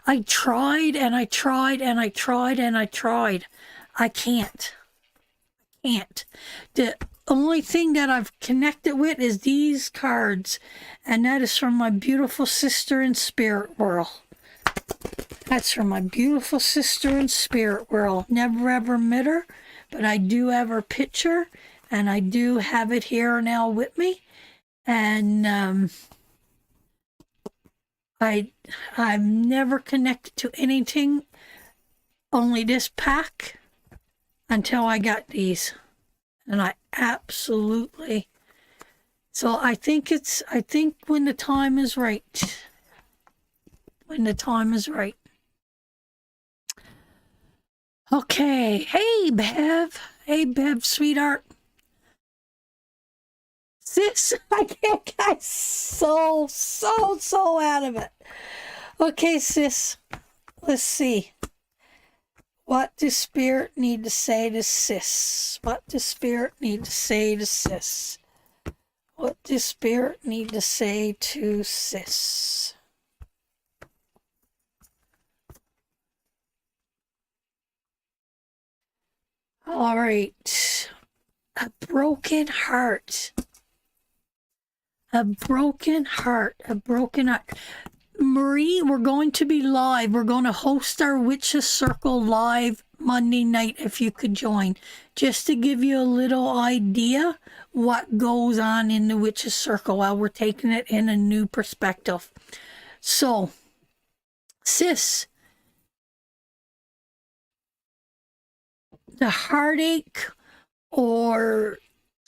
I tried and I tried and I tried and I tried. I can't. The only thing that I've connected with is these cards, and that is from my beautiful sister in spirit world. That's from my beautiful sister in spirit world. Never ever met her, but I do have her picture, and I do have it here now with me. And I've never connected to anything, only this pack, until I got these. And I absolutely, so I think when the time is right, when the time is right. Okay, hey Bev, sweetheart. Sis, I can't get so out of it. Okay, sis, let's see. What does Spirit need to say to sis? What does Spirit need to say to sis? What does Spirit need to say to sis? All right. A broken heart. A broken heart. A broken heart. Marie, we're going to be live. We're going to host our Witches Circle live Monday night if you could join. Just to give you a little idea what goes on in the Witches Circle while we're taking it in a new perspective. So, sis, the heartache, or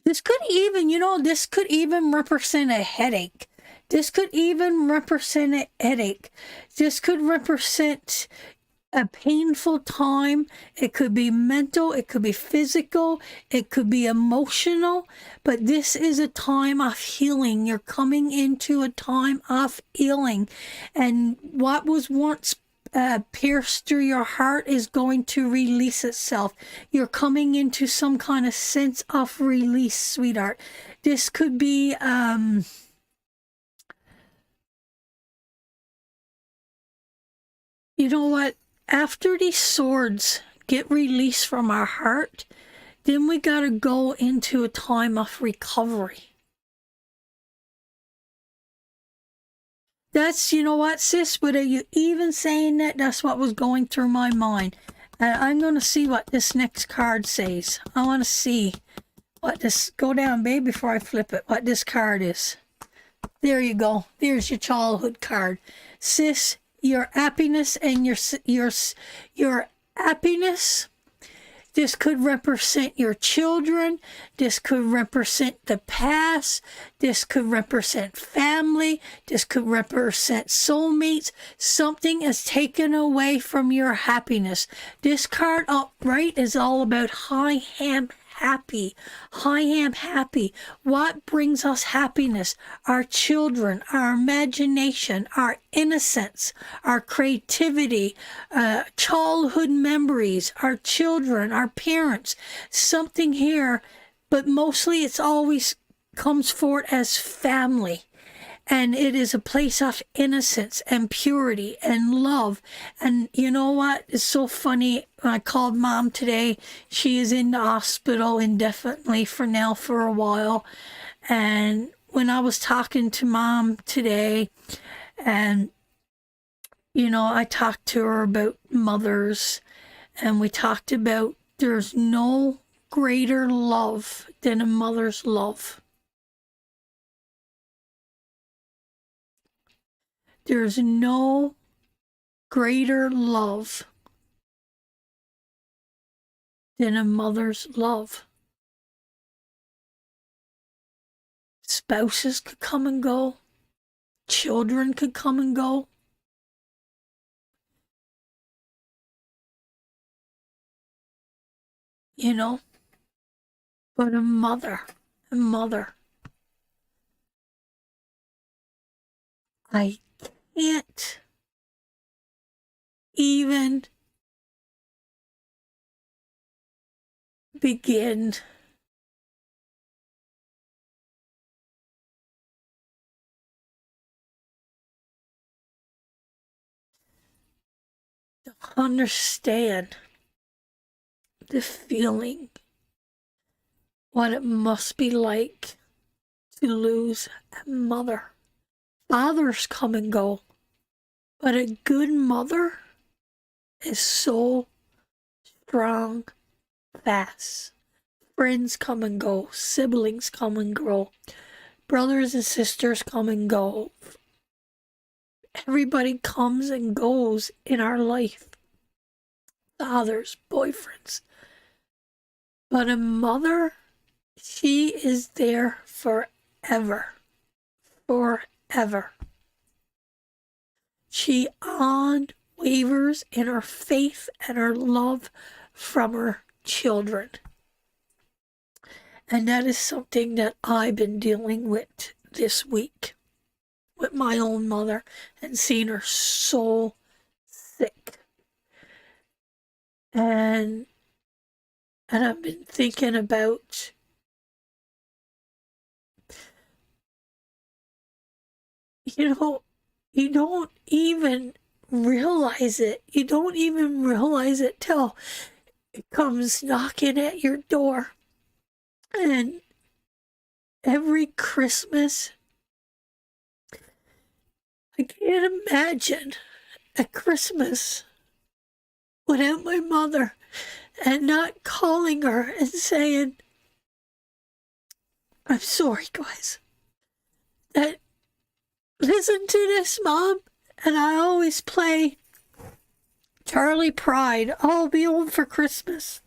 this could even represent a headache. This could even represent a headache. This could represent a painful time. It could be mental, it could be physical, it could be emotional, but this is a time of healing. You're coming into a time of healing, and what was once pierced through your heart is going to release itself. You're coming into some kind of sense of release, sweetheart. This could be you know what? After these swords get released from our heart, then we got to go into a time of recovery. That's, you know what, sis? Without you even saying that, that's what was going through my mind. And I'm going to see what this next card says. I want to see what this, go down, babe, before I flip it, what this card is. There you go. There's your childhood card. Sis, your happiness and your happiness. This could represent your children. This could represent the past. This could represent family. This could represent soulmates. Something is taken away from your happiness. This card upright is all about I am happy. I am happy. What brings us happiness? Our children, our imagination, our innocence, our creativity, childhood memories, our children, our parents. Something here, but mostly it's always comes forward as family. And it is a place of innocence and purity and love. And you know what? It's so funny. When I called Mom today, she is in the hospital indefinitely for a while. And when I was talking to Mom today, and, you know, I talked to her about mothers, and we talked about there's no greater love than a mother's love. There's no greater love than a mother's love. Spouses could come and go. Children could come and go. You know? But a mother. I can't even begin understand the feeling, what it must be like to lose a mother. Fathers come and go, but a good mother is so strong, fast. Friends come and go, siblings come and go, brothers and sisters come and go. Everybody comes and goes in our life. Fathers, boyfriends. But a mother, she is there forever. Forever. She unwavers in her faith and her love from her children. And that is something that I've been dealing with this week with my own mother and seeing her so sick. And I've been thinking about you don't even realize it. You don't even realize it till it comes knocking at your door. And every Christmas, I can't imagine a Christmas without my mother and not calling her and saying, I'm sorry, guys. That listen to this, Mom. And I always play Charlie Pride. I'll be home for Christmas.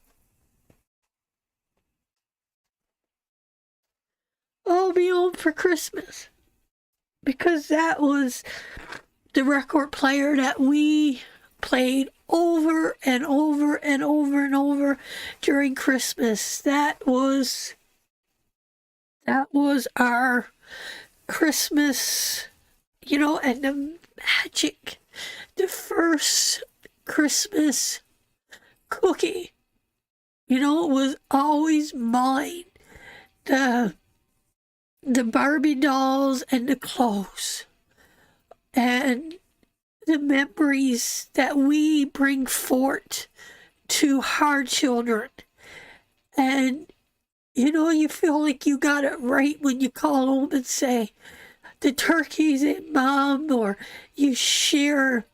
I'll be home for Christmas. Because that was the record player that we played over and over and over and over during Christmas. That was our Christmas, and the magic, the first Christmas cookie, was always mine. The Barbie dolls and the clothes and the memories that we bring forth to our children. And you feel like you got it right when you call home and say, the turkey's in, Mom, or you share,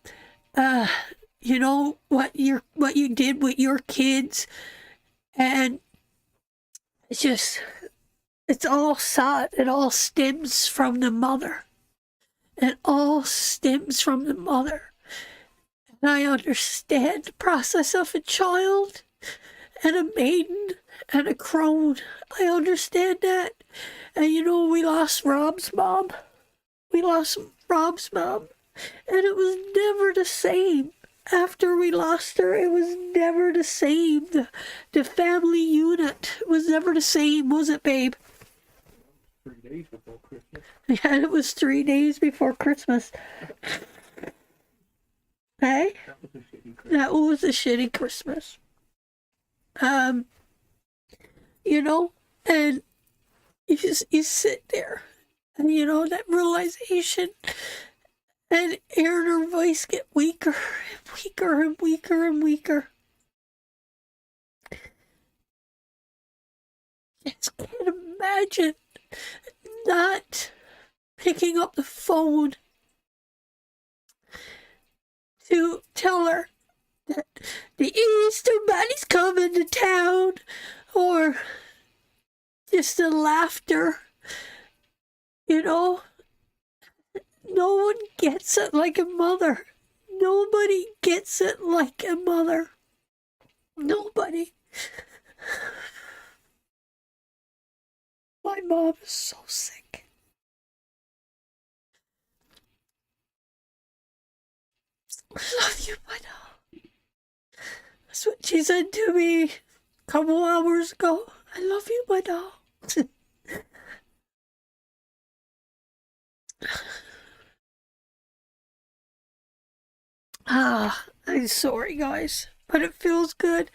what you did with your kids. And it's all sad. It all stems from the mother. It all stems from the mother. And I understand the process of a child and a maiden and a crone. I understand that. And we lost Rob's mom. And it was never the same. After we lost her, it was never the same. The family unit was never the same, was it, babe? 3 days before Christmas. Yeah, it was 3 days before Christmas. Hey? That was a shitty Christmas. And you sit there, and that realization, and hearing her voice get weaker and weaker and weaker and weaker. I just can't imagine not picking up the phone to tell her that the Easter Bunny's coming to town, or just the laughter. No one gets it like a mother. Nobody gets it like a mother. Nobody. My mom is so sick. I love you, my doll. That's what she said to me a couple hours ago. I love you, my doll. I'm sorry, guys, but it feels good.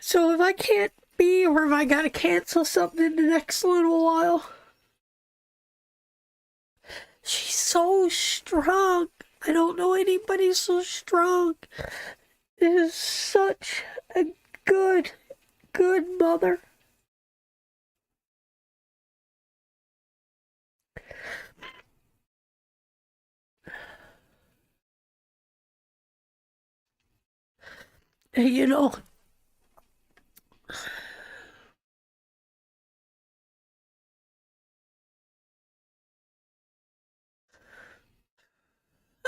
So if I can't be, or if I gotta cancel something in the next little while, she's so strong. I don't know anybody so strong. is such a good mother. And you know,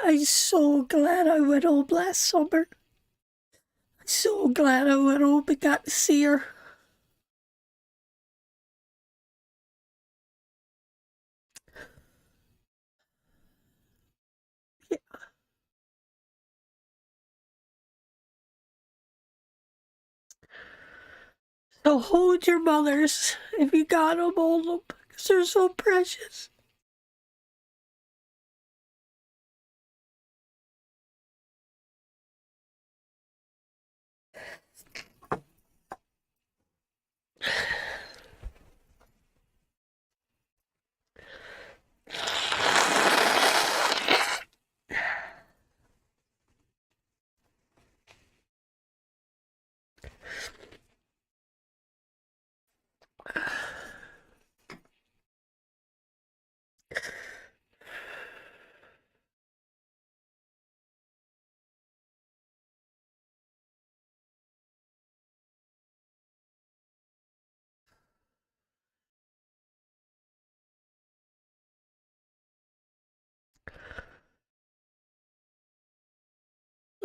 I'm so glad I went home last summer. I'm so glad I went home and got to see her. So hold your mothers if you got them, hold them, because they're so precious.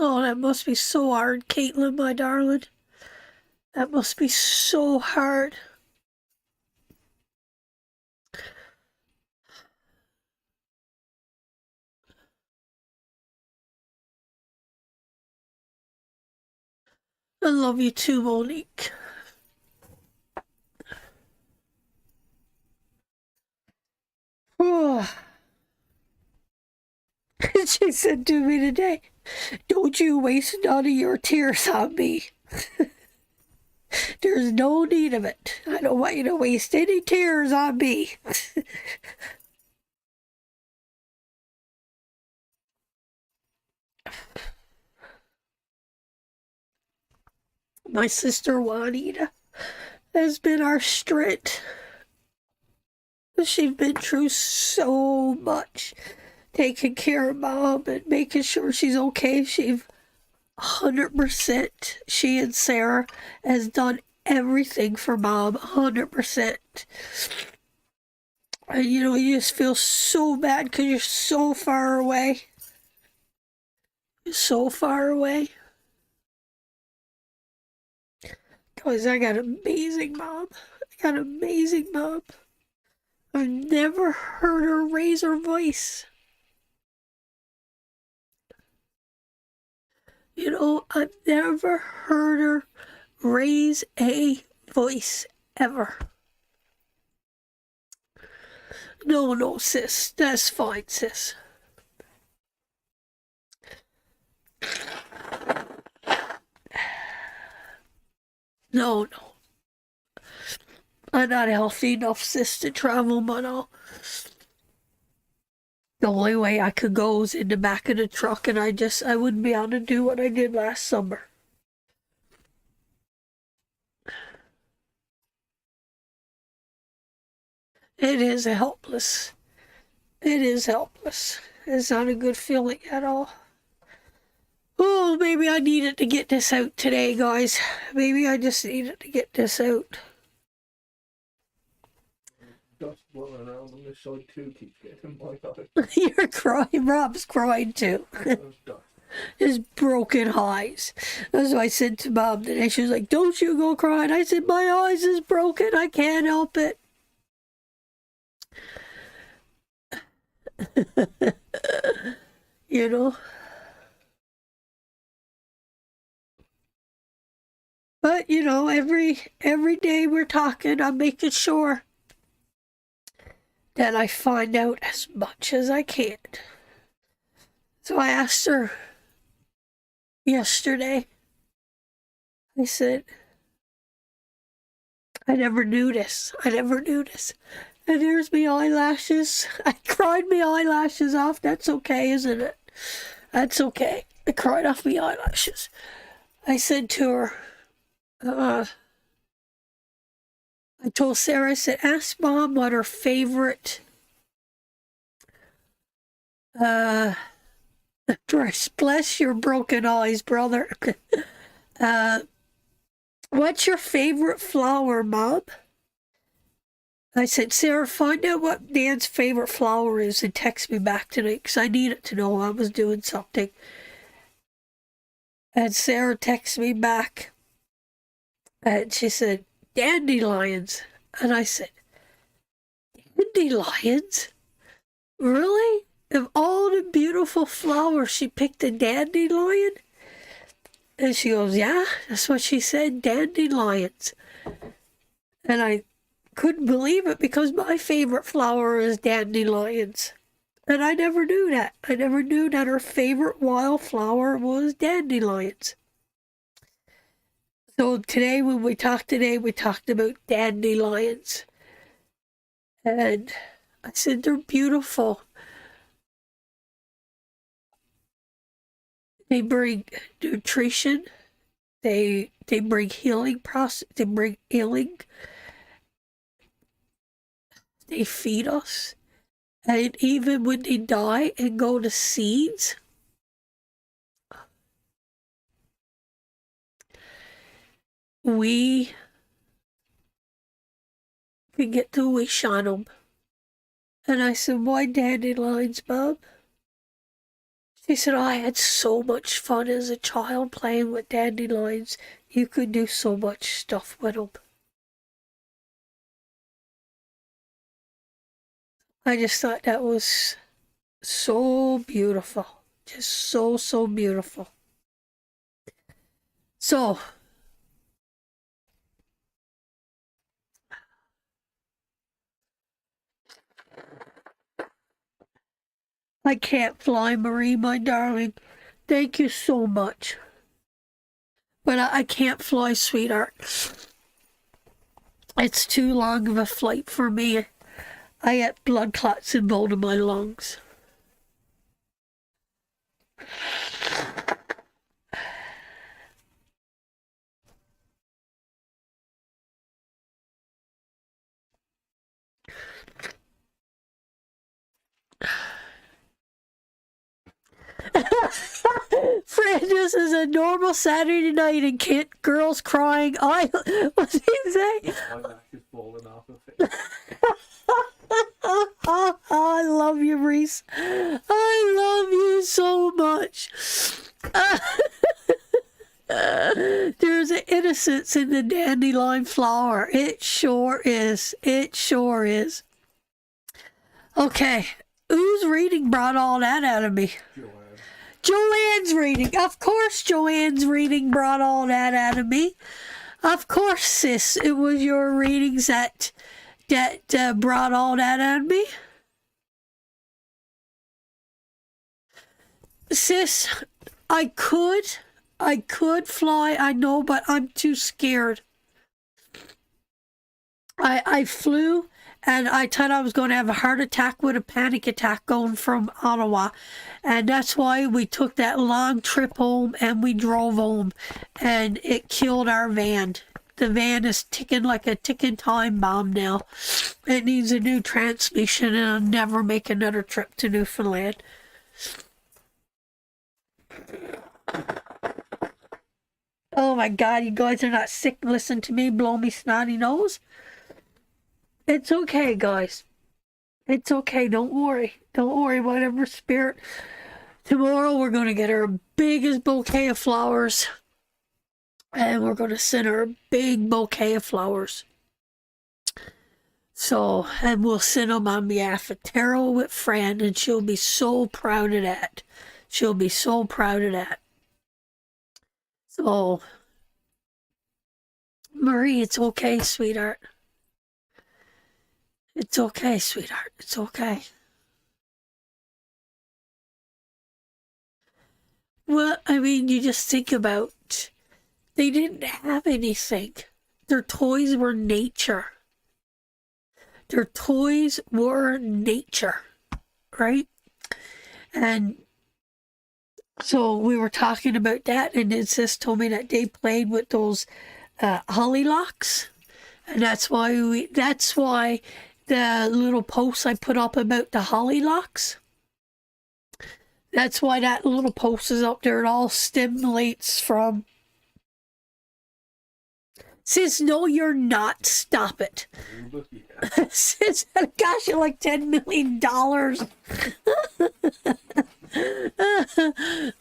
Oh, that must be so hard, Caitlin, my darling. That must be so hard. I love you too, Monique. She said to me today, don't you waste none of your tears on me. There's no need of it. I don't want you to waste any tears on me. My sister Juanita has been our strength. She's been through so much, taking care of Mom and making sure she's okay. She's 100%. She and Sarah has done everything for Mom, 100%. And you know, you just feel so bad because you're so far away. You're so far away. Guys, I got an amazing mom. I got an amazing mom. I've never heard her raise her voice. You know, I've never heard her raise a voice ever. No, sis. That's fine, sis. No. I'm not healthy enough, sis, to travel, but the only way I could go was in the back of the truck, and I wouldn't be able to do what I did last summer. It is helpless. It is helpless. It's not a good feeling at all. Oh, maybe I needed to get this out today, guys. Maybe I just needed to get this out. Dust blowing around on this side too keeps getting in my eye. You're crying. Rob's crying too. There's dust. His broken eyes. That's what I said to Mom today. She was like, don't you go crying. I said, my eyes is broken. I can't help it. You know? But, you know, every day we're talking, I'm making sure that I find out as much as I can. So I asked her yesterday, I said, I never knew this. And there's me eyelashes. I cried me eyelashes off. That's okay, isn't it? That's okay. I cried off me eyelashes. I said to her, I told Sarah, I said, ask Mom what her favorite bless your broken eyes, brother. What's your favorite flower, Mom? I said, Sarah, find out what Nan's favorite flower is and text me back tonight because I needed to know I was doing something. And Sarah texted me back and she said, dandelions. And I said, dandelions? Really? Of all the beautiful flowers, she picked a dandelion? And she goes, yeah, that's what she said, dandelions. And I couldn't believe it because my favorite flower is dandelions. And I never knew that. I never knew that her favorite wildflower was dandelions. So today, when we talked about dandelions. And I said, they're beautiful. They bring nutrition. They bring healing process. They bring healing. They feed us. And even when they die and go to seeds, we can get to wish on them. And I said, why dandelions, Mom? She said, I had so much fun as a child playing with dandelions. You could do so much stuff with them. I just thought that was so beautiful. Just so, so beautiful. So, I can't fly, Marie, my darling. Thank you so much. But I can't fly, sweetheart. It's too long of a flight for me. I had blood clots in both of my lungs. Fran, this is a normal Saturday night and girls crying. What did he say? My neck is falling off of it. I love you, Reese. I love you so much. There's an innocence in the dandelion flower. It sure is. It sure is. Okay. Whose reading brought all that out of me? Joanne's reading. Of course Joanne's reading brought all that out of me. Of course, sis. It was your readings that brought all that out of me. Sis, I could fly, I know, but I'm too scared. I flew and I thought I was going to have a heart attack with a panic attack going from Ottawa. And that's why we took that long trip home and we drove home. And it killed our van. The van is ticking like a ticking time bomb now. It needs a new transmission and I'll never make another trip to Newfoundland. Oh my God, you guys are not sick. Listen to me blow me snotty nose. It's okay, guys. It's okay. Don't worry. Don't worry, whatever spirit. Tomorrow we're going to get our biggest bouquet of flowers. And we're going to send her a big bouquet of flowers. So, and we'll send them on behalf of Tara with Fran. And she'll be so proud of that. She'll be so proud of that. So, Marie, it's okay, sweetheart. It's okay, sweetheart. It's okay. Well, I mean, you just think about, they didn't have anything. Their toys were nature. Their toys were nature, right? And So we were talking about that, and then sis told me that they played with those holly locks, and that's why the little post I put up about the holly locks. That's why that little post is up there. It all stimulates from. Sis, no, you're not. Stop it. Sis, that cost you like $10 million.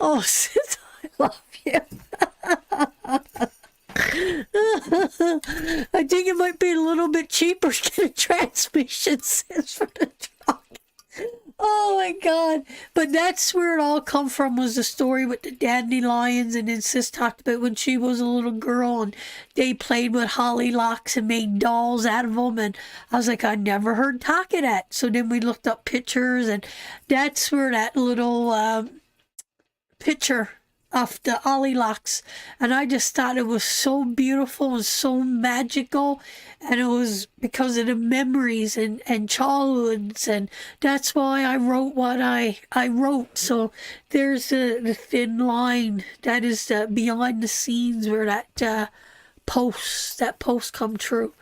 Oh, sis, I love you. I think it might be a little bit cheaper to get a transmission, sis, for the truck. Oh my God. But that's where it all come from, was the story with the dandelions, and then sis talked about when she was a little girl and they played with holly locks and made dolls out of them, and I was like, I never heard talk of that. So then we looked up pictures, and that's where that little picture of the holly locks, and I just thought it was so beautiful and so magical, and it was because of the memories and childhoods, and that's why I wrote what I wrote. So there's the thin line that is behind the scenes where that post come true.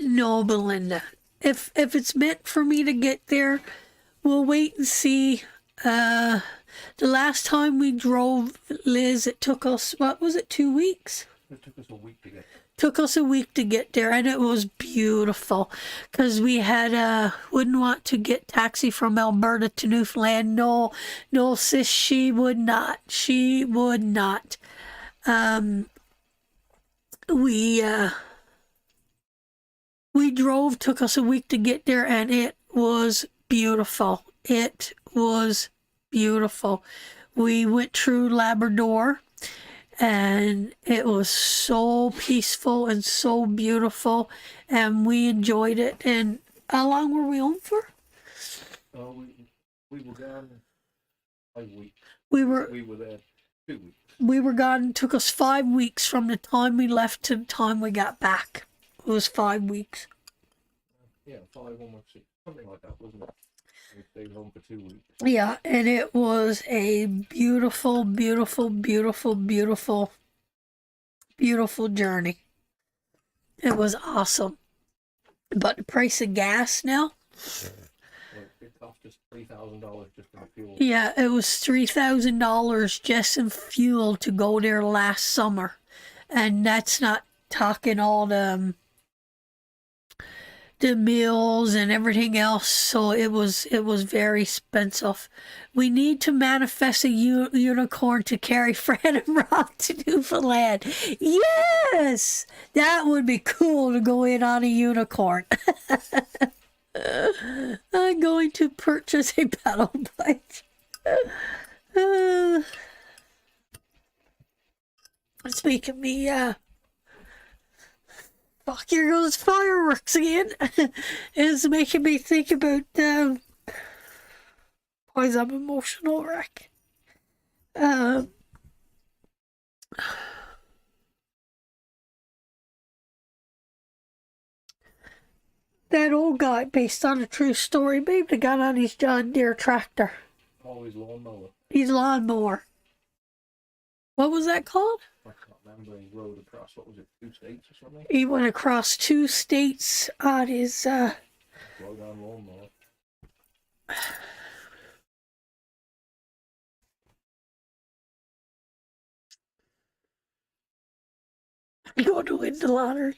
No, Belinda, if it's meant for me to get there, we'll wait and see. The last time we drove, Liz, it took us, what was it, 2 weeks? It took us a week to get there. Took us a week to get there, and it was beautiful because we had wouldn't want to get taxi from Alberta to Newfoundland. No, sis, she would not. We drove, took us a week to get there, and it was beautiful. It was beautiful. We went through Labrador, and it was so peaceful and so beautiful, and we enjoyed it. And how long were we home for? We were gone 5 weeks. We were there 2 weeks. We were gone. It took us 5 weeks from the time we left to the time we got back. It was 5 weeks. Yeah, 5, almost 6, something like that, wasn't it? We stayed home for 2 weeks. Yeah, and it was a beautiful, beautiful, beautiful, beautiful, beautiful journey. It was awesome. But the price of gas now? Well, it cost us $3,000 just in fuel. Yeah, it was $3,000 just in fuel to go there last summer. And that's not talking all the meals and everything else, so it was very expensive. We need to manifest a unicorn to carry Fran and Rob to Newfoundland. Yes, that would be cool to go in on a unicorn. I'm going to purchase a pedal bike. It's making me fuck, here goes fireworks again. It's making me think about boys, I'm emotional wreck. That old guy, based on a true story, maybe the guy on his John Deere tractor. Always lawnmower. His lawnmower. What was that called? I can't remember. He rode across, what was it, 2 states or something? He went across 2 states on his Rode on lawnmower. going to win the lottery.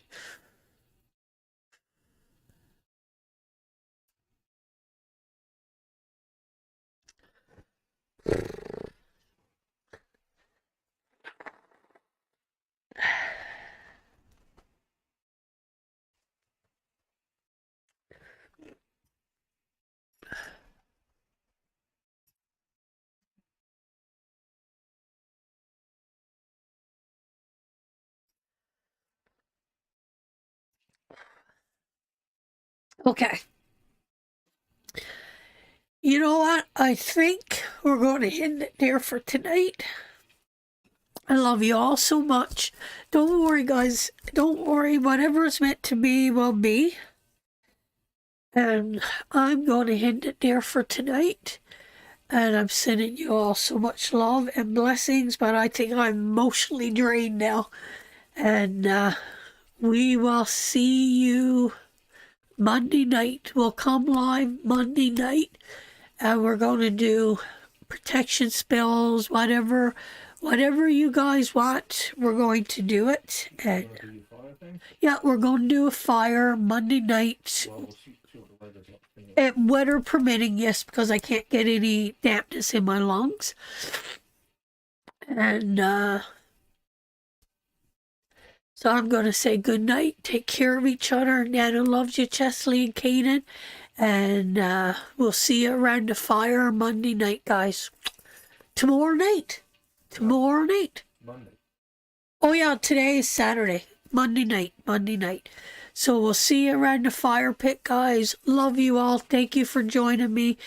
Okay. You know what? I think we're going to end it there for tonight. I love you all so much. Don't worry, guys. Don't worry. Whatever is meant to be will be. And I'm going to end it there for tonight. And I'm sending you all so much love and blessings, but I think I'm emotionally drained now. And we will see you Monday night. We'll come live Monday night, and we're going to do protection spells, whatever you guys want. We're going to do it. And Gonna do your fire thing? yeah, we're going to do a fire Monday night. Well, we'll see what the weather's like. Weather permitting, yes, because I can't get any dampness in my lungs. And so I'm going to say good night. Take care of each other. Nana loves you, Chesley and Kaden. And we'll see you around the fire Monday night, guys. Tomorrow night. Monday. Oh, yeah, today is Saturday. Monday night. So we'll see you around the fire pit, guys. Love you all. Thank you for joining me.